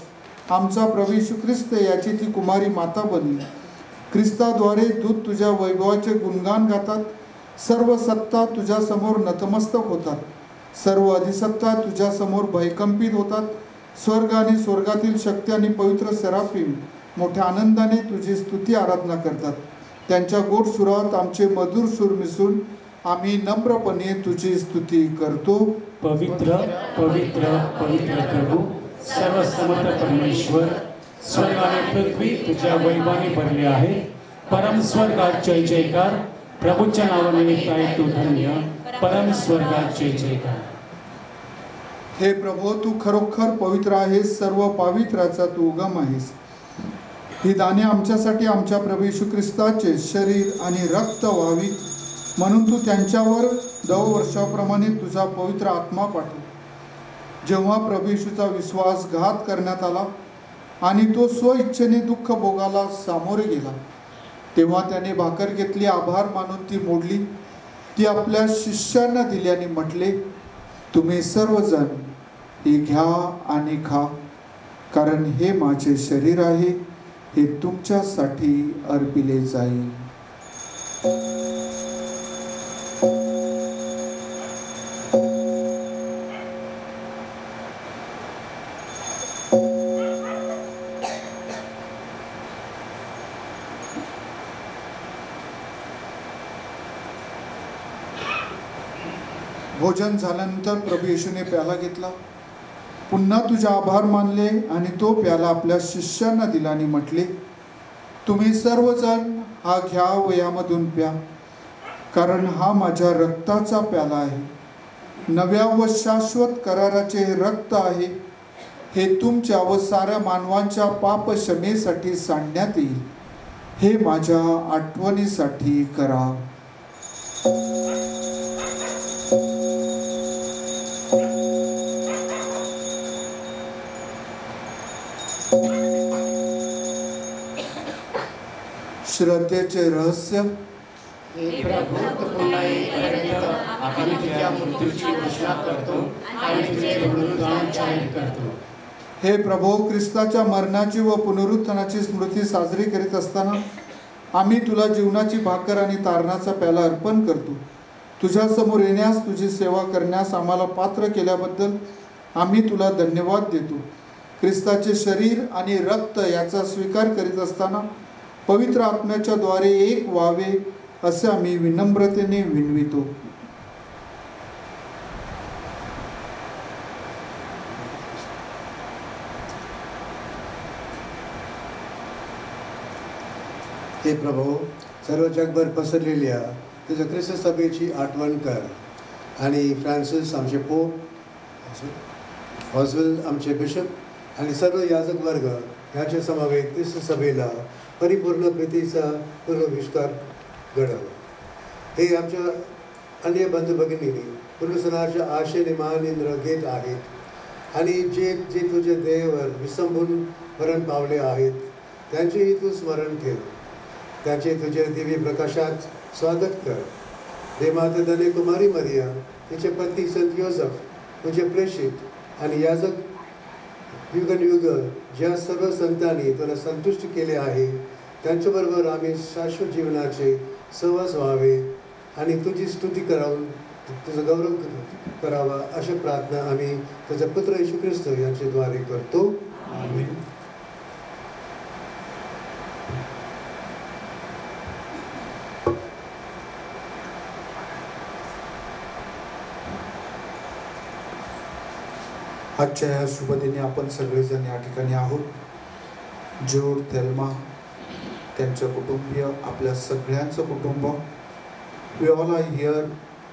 आमचा प्रभू येशू ख्रिस्त याची ती कुमारी माता बनली. ख्रिस्ताद्वारे दूत तुझ्या वैभवाचे गुणगान गातात. सर्व सत्ता तुझ्यासमोर नतमस्तक होतात. सर्व अधिसत्ता तुझ्यासमोर भयकंपित होतात. स्वर्ग आणि स्वर्गातील शक्ती आणि पवित्र सेराफिम मोठ्या आनंदाने तुझी स्तुती आराधना करतात. त्यांच्या गोड सुरात आमचे मधुर सूर मिसळून आम्ही नम्रपणे तुझी स्तुती करतो. पवित्र पवित्र पवित्र प्रभू, सर्व समर्थ परमेश्वर, स्वर्ग आणि पृथ्वी तुझ्या वैभवाने भरले आहे. परम स्वर्गात जय जयकार. प्रभूच्या नावानिमित्त आहे तू धन्य. परम स्वर्गात जय जयकार. हे प्रभो, तू खरोखर पवित्र आहेस. सर्व पावित्र्याचा तू उगम आहेस. ही दाने आमच्यासाठी आमच्या प्रभू येशू ख्रिस्ताचे शरीर आणि रक्त व्हावी म्हणून तू त्यांच्यावर दववर्षाप्रमाणे तुझा पवित्र आत्मा पाठव. जेव्हा प्रभू येशूचा विश्वासघात करण्यात आला आणि तो स्वइच्छेने दुःख भोगाला सामोरे गेला, तेव्हा त्याने भाकर घेतली, आभार मानून ती मोडली, ती आपल्या शिष्यांना दिली आणि म्हटले, तुम्ही सर्वजण हे घ्या आणि खा, कारण हे माझे शरीर आहे, हे तुमच्यासाठी अर्पिले जाईल. भोजन झाल्यानंतर प्रभू येशूने प्याला घेतला, पुन्हा तुझे आभार मानले आणि तो प्याला आपल्या शिष्यांना दिला आणि म्हटले, तुम्ही सर्वजण हा घ्या व यामधून प्या, कारण हा माझ्या रक्ताचा प्याला आहे, नव्या व शाश्वत कराराचे हे रक्त आहे. हे तुमच्या व साऱ्या मानवांच्या पाप क्षमेसाठी सांडण्यात येईल. हे माझ्या आठवणीसाठी करा. श्रद्धेचे रहस्य. हे प्रभू, तू पुन्हा येईपर्यंत आम्ही तुझ्या मृत्यूची घोषणा करतो आणि तुझे पुनरुत्थान जाहीर करतो. हे प्रभो, ख्रिस्ताच्या मरणाची व पुनरुत्थानाची स्मृती साजरी करीत असताना आम्ही तुला जीवनाची भाकर आणि तारणाचा प्याला अर्पण करतो. तुझ्यासमोर येण्यास, तुझी सेवा करण्यास आम्हाला पात्र केल्याबद्दल आम्ही तुला धन्यवाद देतो. ख्रिस्ताचे शरीर आणि रक्त याचा स्वीकार करीत असताना पवित्र आत्म्याच्या द्वारे एक व्हावे असे आम्ही विनम्रतेने विनवितो. हे प्रभो, सर्व जगभर पसरलेल्या तुझ्या ख्रिस्त सभेची आठवण कर आणि फ्रान्सिस आमचे पोप, ऑझवेल आमचे बिशप आणि सर्व याजक वर्ग याचे समावेश ख्रिस्त सभेला परिपूर्ण प्रीतीचा पूर्वविस्तार घडावा. हे आमच्या अन्य बंधू भगिनींनी पुनरुत्थानाच्या आशेने महानिंद्र घेत आहेत आणि जे जे तुझे देवावर विसंबून मरण पावले आहेत त्यांचेही तू स्मरण ठेव. त्याचे तुझे दिव्य प्रकाशात स्वागत कर. देवमाता धन्य कुमारी मरिया, तिचे पती संत योसेफ, तुझे प्रेषित आणि याजक युगनयुग ज्या सर्व संतांनी तुला संतुष्ट केले आहे त्यांच्याबरोबर आम्ही शाश्वत जीवनाचे सहवास व्हावे आणि तुझी स्तुती करावून तुझा गौरव करावा अशी प्रार्थना आम्ही तुझा पुत्र येशू ख्रिस्त यांच्या द्वारे करतो. आमेन. आजच्या या शुभदिनी आपण सगळेजण या ठिकाणी आहोत. जोड, थेल्मा, त्यांचं कुटुंबीय, आपल्या सगळ्यांचं कुटुंब. We all are here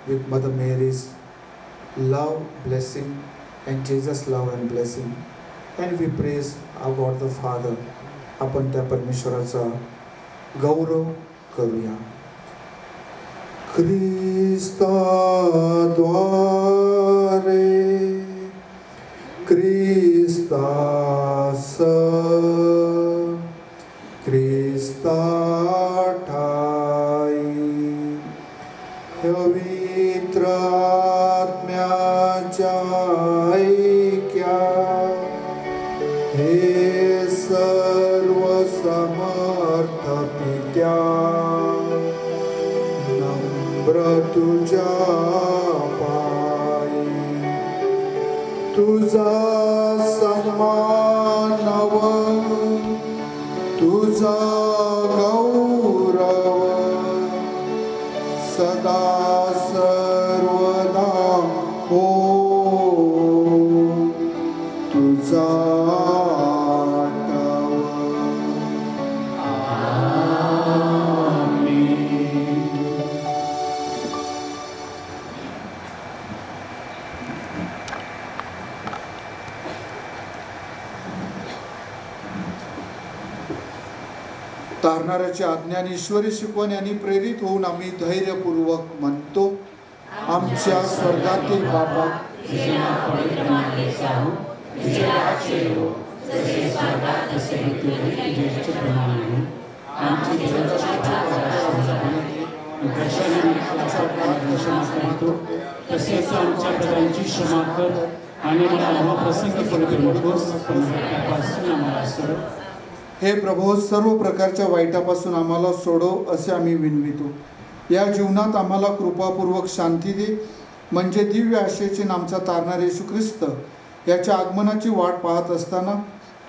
with Mother Mary's love, blessing and Jesus' love and blessing. And we praise our God the Father. आपण त्या परमेश्वराचा गौरव करूया. ख्रिस्ता द्वारे ख्रिस्तास ख्रिस्ता ठाई पवित्र आत्म्याच्या ऐक्या हे सर्व समर्थ पित्या नम्र तुझ्या पायी तुझा सन्मानव तुझा गौरव सदा सर्वदा हो तुझा तारणाऱ्याची आज्ञा आणि ईश्वरी शिकवण यांनी प्रेरित होऊन आम्ही धैर्यपूर्वक म्हणतो. आमच्या स्वर्गातील बाबा, तसेच आमच्या प्रजांची क्षमा कर आणि मला अप्रसंगी पडू नकोस, पण त्यापासून आम्हाला सोड. हे प्रभो, सर्व प्रकारच्या वाईटापासून आम्हाला सोडव असे आम्ही विनवितो. या जीवनात आम्हाला कृपापूर्वक शांती दे, म्हणजे दिव्य आशेचे आमचा तारणारे येशू ख्रिस्त याच्या आगमनाची वाट पाहत असताना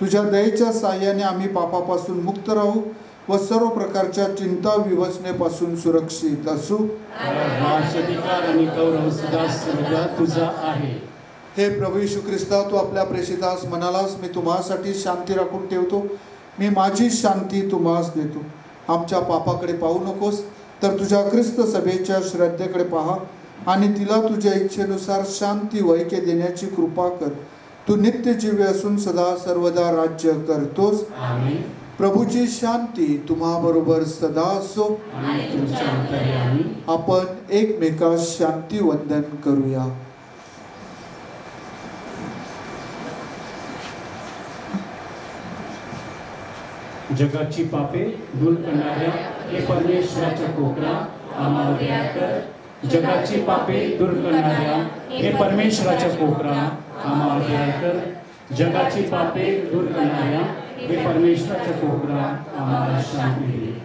तुझ्या दयेच्या साह्याने आम्ही पापापासून मुक्त राहू व सर्व प्रकारच्या चिंता विवचनेपासून सुरक्षित असू. आणि गौरव सदा सर्वदा तुझा आहे. हे प्रभू येशू ख्रिस्ता, तू आपल्या प्रेषितास म्हणालास, मी तुम्हासाठी शांती राखून ठेवतो, मी माझी शांती तुम्हास देतो. आमच्या पापाकडे पाहू नकोस, तर तुझ्या ख्रिस्त सभेच्या श्रद्धेकडे पहा आणि तिला तुझ्या इच्छेनुसार शांती व ऐक्य देण्याची कृपा कर. तू नित्य जीवी असून सदा सर्वदा राज्य करतोस. प्रभूची शांती तुम्हाबरोबर सदा असो. आपण एकमेकास शांती वंदन करूया. जगाची पापे दूर करणाऱ्या हे परमेश्वराच्या कोकणा आम्हाला दया कर. जगाची पापे दूर करणाऱ्या हे परमेश्वराच्या कोकणा आम्हाला दया कर. जगाची पापे दूर करणाऱ्या हे परमेश्वराच्या कोकणा आम्हाला शांती दे.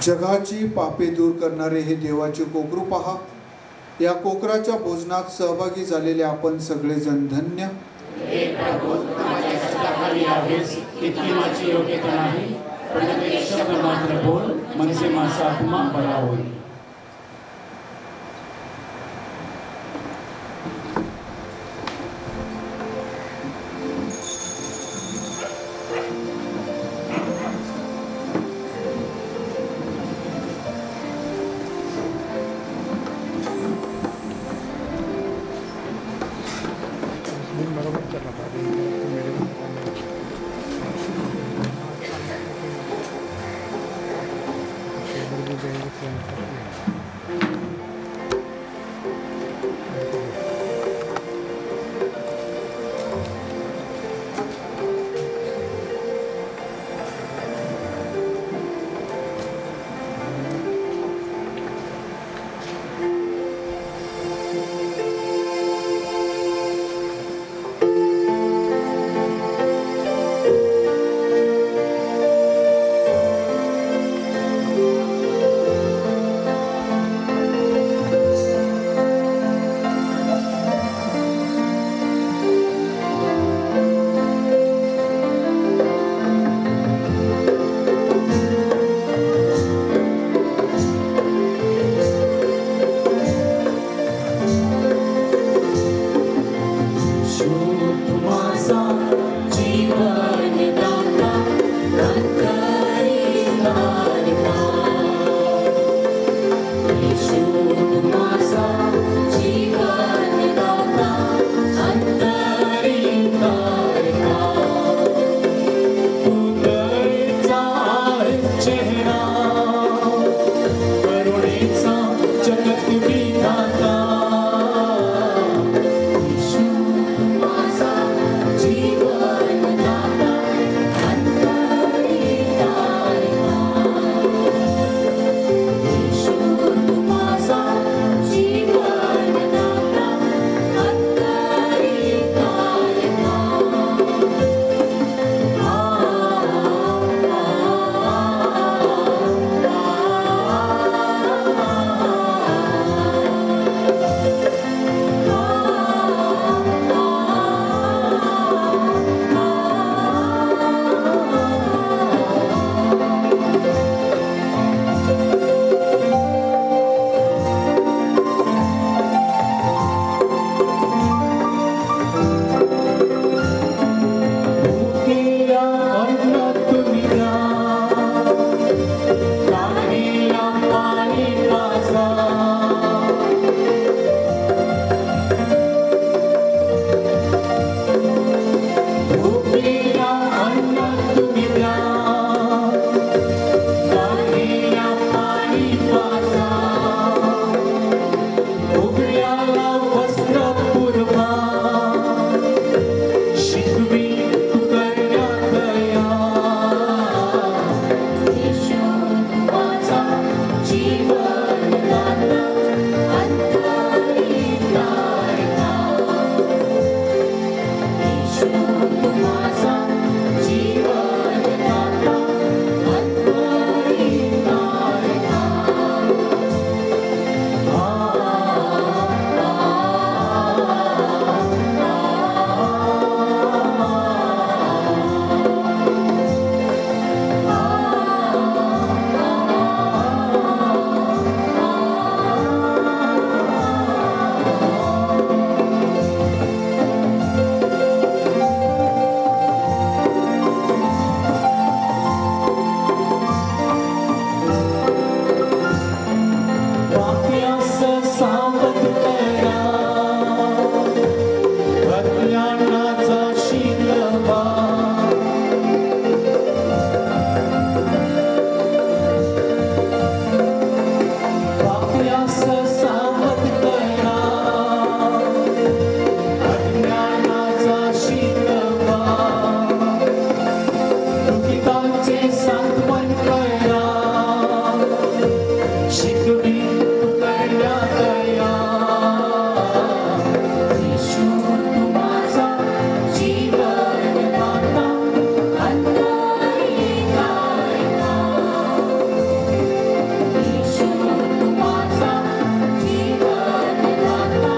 जगाची पापे दूर करणारे हे देवाचे कोकरू पहा. या कोकराच्या भोजनात सहभागी झालेले आपण सगळेजण धन्य. इतकी माझी योग्यता नाही, पण एक शब्द मात्र बोल म्हणजे माझा आत्मा बरा होईल. तारका उदयचा चेहरा करुणेचा जगत विधाता येशू माझा जीवनदाता अंतरी तारका येशू माझा जीवनदाता अंतरी तारका भुकेला अन्न तुम्ही द्या तहानेला पाणी पाजा भुकेला अन्न तुम्ही द्या तहानेला पाणी पाजा उघड्याला वस्त्र पुरवा शिकवी तू करण्यात दया येशू माझा जीवनदाता अंतरी तारका येशू माझा जीवनदाता अंतरी तारका वाक्यास सावध करा अज्ञानाचा शिलवा वाक्यास सावध करा अज्ञानाचा शिलवा दुःखितांचे सांत्वन करा शिकवी तू करण्यात दया येशू माझा जीवनदाता अंतरी तारका येशू माझा जीवनदाता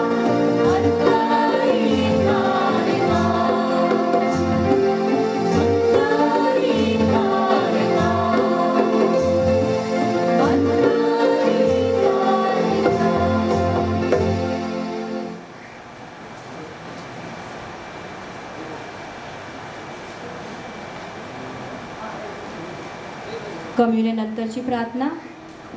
अंतरी तारका अंतरी तारका कम्युनियन नंतरची प्रार्थना.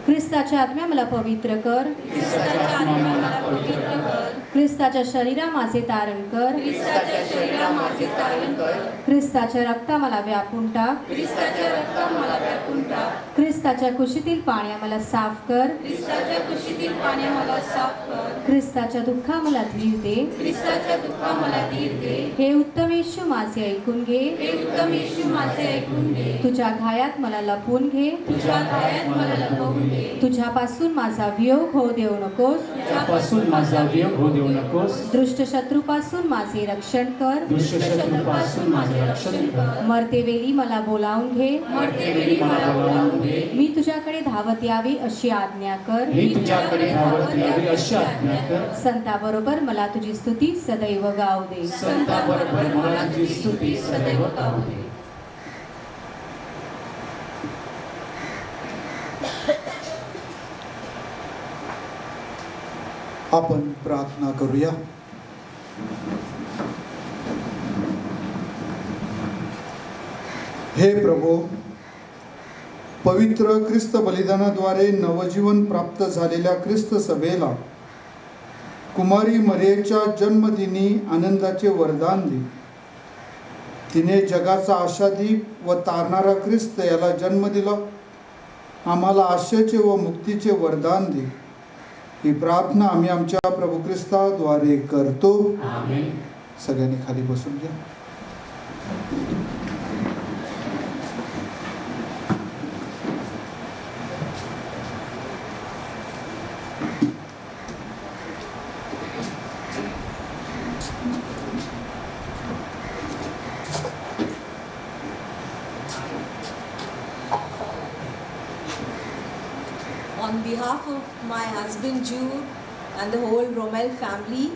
ख्रिस्ताच्या आत्म्या मला पवित्र कर, ख्रिस्ताच्या आत्म्या मला पवित्र कर, ख्रिस्ताच्या शरीरा माझे तारण कर, ख्रिस्ताच्या शरीरा माझे तारण कर, ख्रिस्ताच्या रक्ता मला व्यापून टाक, ख्रिस्ताच्या रक्ता मला व्यापून टाक, ख्रिस्ताच्या कुशीतील पाण्या मला साफ कर, ख्रिस्ताच्या कुशीतील पाण्या मला साफ कर, ख्रिस्ताच्या दुःखा मला धीर दे, ख्रिस्ताच्या दुःखा मला धीर दे. हे उत्तम येशू माझे ऐकून घे, हे उत्तम येशू माझे ऐकून घे. तुझ्या घायात मला लपवून घे, तुझ्या घायात मला लपवून घे. तुझ्यापासून माझा वियोग होऊ देऊ नकोस, तुझ्यापासून माझा वियोग होऊ देऊ नकोस. दृष्ट शत्रूपासून माझे रक्षण कर, दुष्ट शत्रूपासून माझे रक्षण कर. मरते वेळी मला बोलावून घे, मरते वेळी मला बोलावून घे. मी तुझ्याकडे धावत यावी अशी आज्ञा कर, मी तुझ्याकडे धावत यावी अशी आज्ञा कर. संताबरोबर मला तुझी स्तुती सदैव गाऊ दे. संताबरोबर मला तुझी स्तुती सदैव गाऊ दे. आपण प्रार्थना करूया. हे प्रभो, पवित्र ख्रिस्त बलिदानाद्वारे नवजीवन प्राप्त झालेल्या ख्रिस्त सभेला कुमारी मरियेच्या जन्मदिनी आनंदाचे वरदान दे. तिने जगाचा आशादीप व तारणारा ख्रिस्त याला जन्म दिला. आम्हाला आशेचे व मुक्तीचे वरदान दे. ही प्रार्थना आम्ही आमच्या प्रभू ख्रिस्ताद्वारे करतो. सगळ्यांनी खाली बसून घ्या. On behalf of my husband Jude and the whole Rommel family,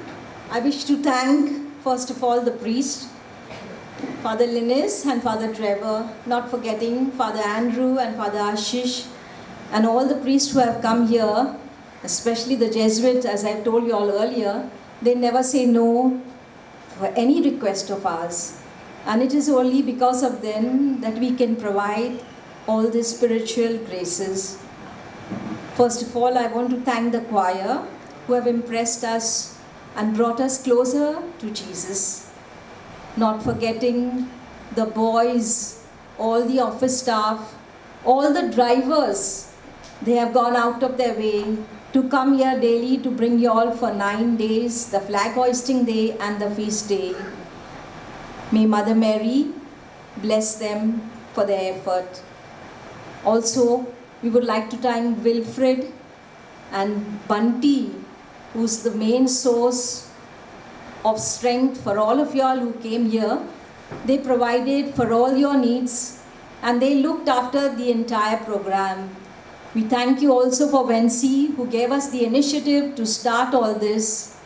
I wish to thank first of all the priest, Father Linus and Father Trevor, not forgetting Father Andrew and Father Ashish, and all the priests who have come here, especially the Jesuits, as I've told you all earlier. They never say no for any request of ours. And it is only because of them that we can provide all these spiritual graces. First of all, I want to thank the choir who have impressed us and brought us closer to Jesus. Not forgetting the boys, all the office staff, all the drivers. They have gone out of their way to come here daily to bring you all for 9 days, the flag hoisting day and the feast day. May Mother Mary bless them for their effort. Also, we would like to thank Wilfred and Bunty, who's the main source of strength for all of y'all who came here. They provided for all your needs and they looked after the entire program. We thank you also for Vency, who gave us the initiative to start all this.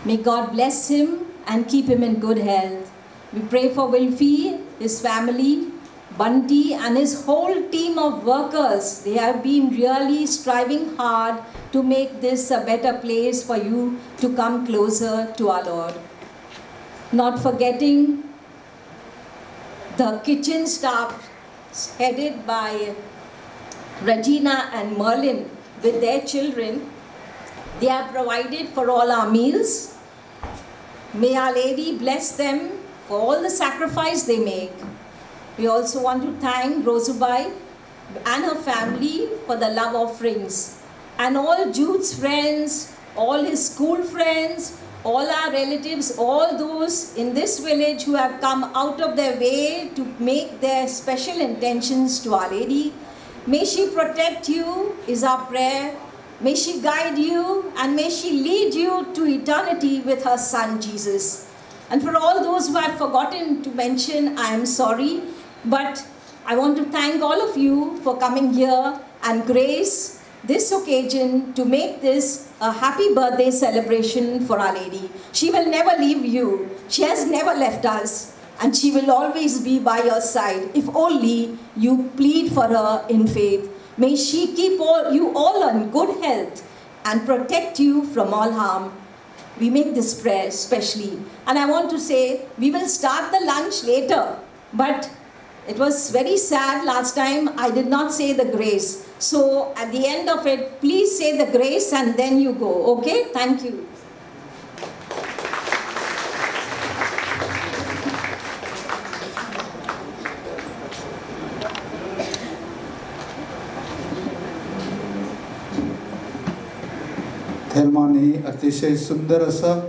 May God bless him and keep him in good health. We pray for Wilfie, his family, Bunty and his whole team of workers. They have been really striving hard to make this a better place for you to come closer to our Lord. Not forgetting the kitchen staff headed by Regina and Merlin with their children. They have provided for all our meals. May Our Lady bless them for all the sacrifice they make. We also want to thank Rosubai and her family for the love offerings. And all Jude's friends, all his school friends, all our relatives, all those in this village who have come out of their way to make their special intentions to Our Lady. May she protect you is our prayer. May she guide you and may she lead you to eternity with her son Jesus. And for all those who have forgotten to mention, I am sorry. But I want to thank all of you for coming here and grace this occasion to make this a happy birthday celebration for Our Lady. She will never leave you. She has never left us. And she will always be by your side if only you plead for her in faith. May she keep you all in good health and protect you from all harm. We make this prayer especially. And I want to say, we will start the lunch later. But it was very sad last time I did not say the grace. So at the end of it, please say the grace and then you go. Okay? Thank you. थेलमाने अतिशय सुंदर असं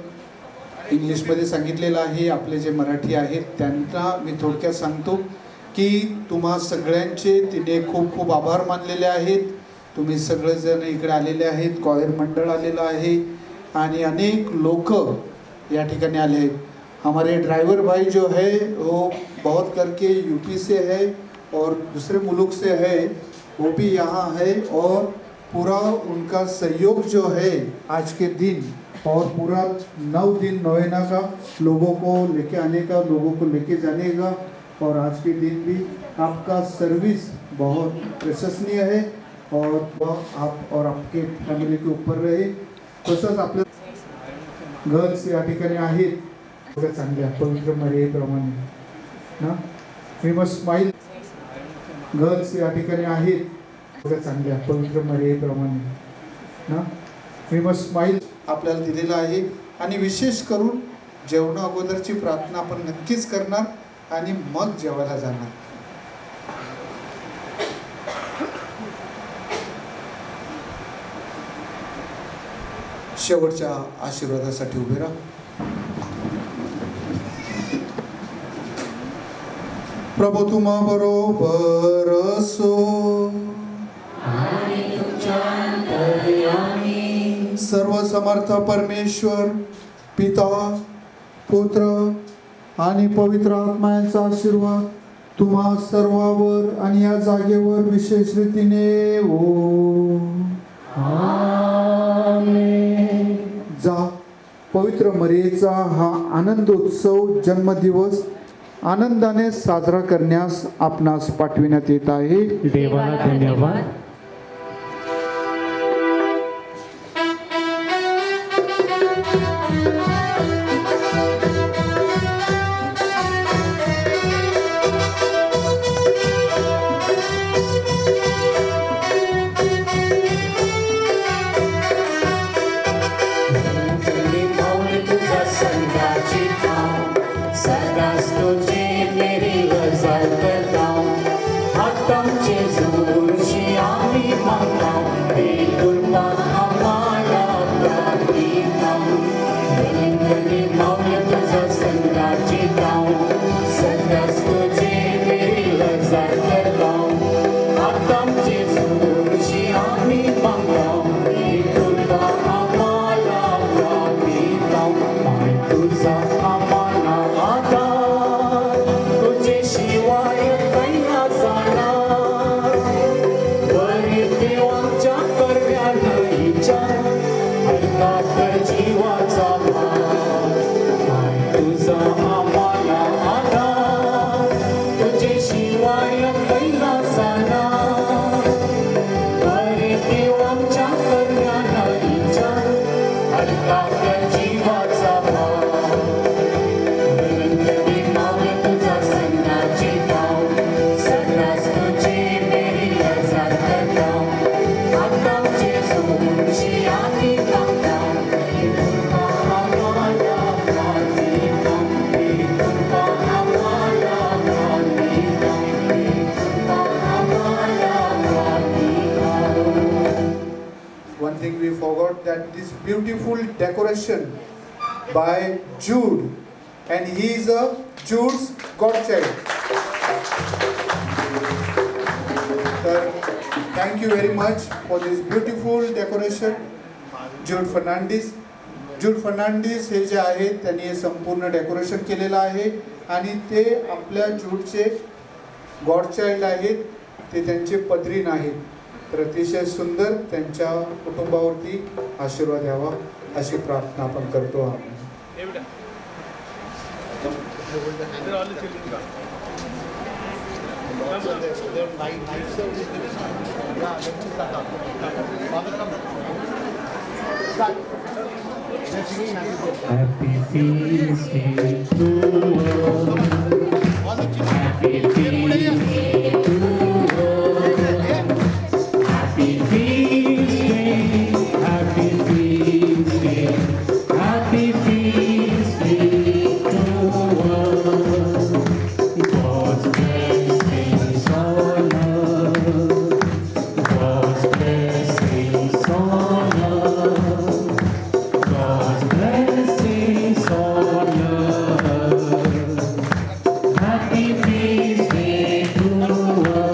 इंग्लिशमध्ये सांगितलेलं आहे. आपले जे मराठी आहेत त्यांना मी थोडक्यात सांगतो की तुम्हा सगळ्यांचे तिने खूप खूप आभार मानलेले आहेत. तुम्ही सगळेजण इकडे आलेले आहेत. कॉयर मंडळ आलेलं आहे आणि अनेक लोक या ठिकाणी आले आहेत. हमारे ड्राइवर भाई जो है वो बहुत करके यूपी से है और दूसरे मुल्क से है, वो भी यहाँ है और पूरा उनका सहयोग जो है आज के दिन और पूरा 9 दिन नोवेना का लोगों को लेके आने का, लोगों को लेके जाने का और आज के दिन भी आपका सर्विस बहुत प्रशंसनीय है और वह आप और आपके फॅमिली के ऊपर रहे. तसंच आपल्या गर्ल्स या ठिकाणी आहेत चांगल्या पवित्र मर्यादेप्रमाणे ना. We must smile. गर्ल्स या ठिकाणी आहेत चांगल्या पवित्र मर्यादेप्रमाणे ना. वी मस्ट स्माईल आपल्याला दिलेलं आहे आणि विशेष करून जेवणा अगोदरची प्रार्थना आपण नक्कीच करणार आणि मग जेवायला जाणार. शेवटच्या आशीर्वादासाठी उभे राहा. प्रभू तुम्हा बरोबर असो. सर्व समर्थ परमेश्वर पिता पुत्र आणि पवित्र आत्मा यांचा आशीर्वाद तुम्हा सर्वावर आणि या जागेवर विशेष रीतीने हो. जा. पवित्र मरियेचा हा आनंदोत्सव जन्मदिवस आनंदाने साजरा करण्यास आपणास पाठविण्यात येत आहे. देवाला धन्यवाद. One thing we forgot, that this beautiful decoration by Jude, and he is a Jude's godchild. Thank you very much for this beautiful decoration, Jude Fernandez. Jude Fernandez हे जे आहेत त्यांनी हे संपूर्ण डेकोरेशन केलेलं आहे आणि ते आपल्या जूडचे गॉडचाइल्ड आहेत, ते त्यांचे पत्रीण आहेत. तर अतिशय सुंदर त्यांच्या कुटुंबावरती आशीर्वाद यावा अशी प्रार्थना आपण करतो. आम्ही Happy feast day to all. Happy feast day to all. Happy feast day. Happy feast day. Happy feast day to all. God's blessings on us. God's blessings on us. God's blessings on us. Happy feast day to us.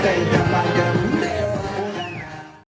कैदा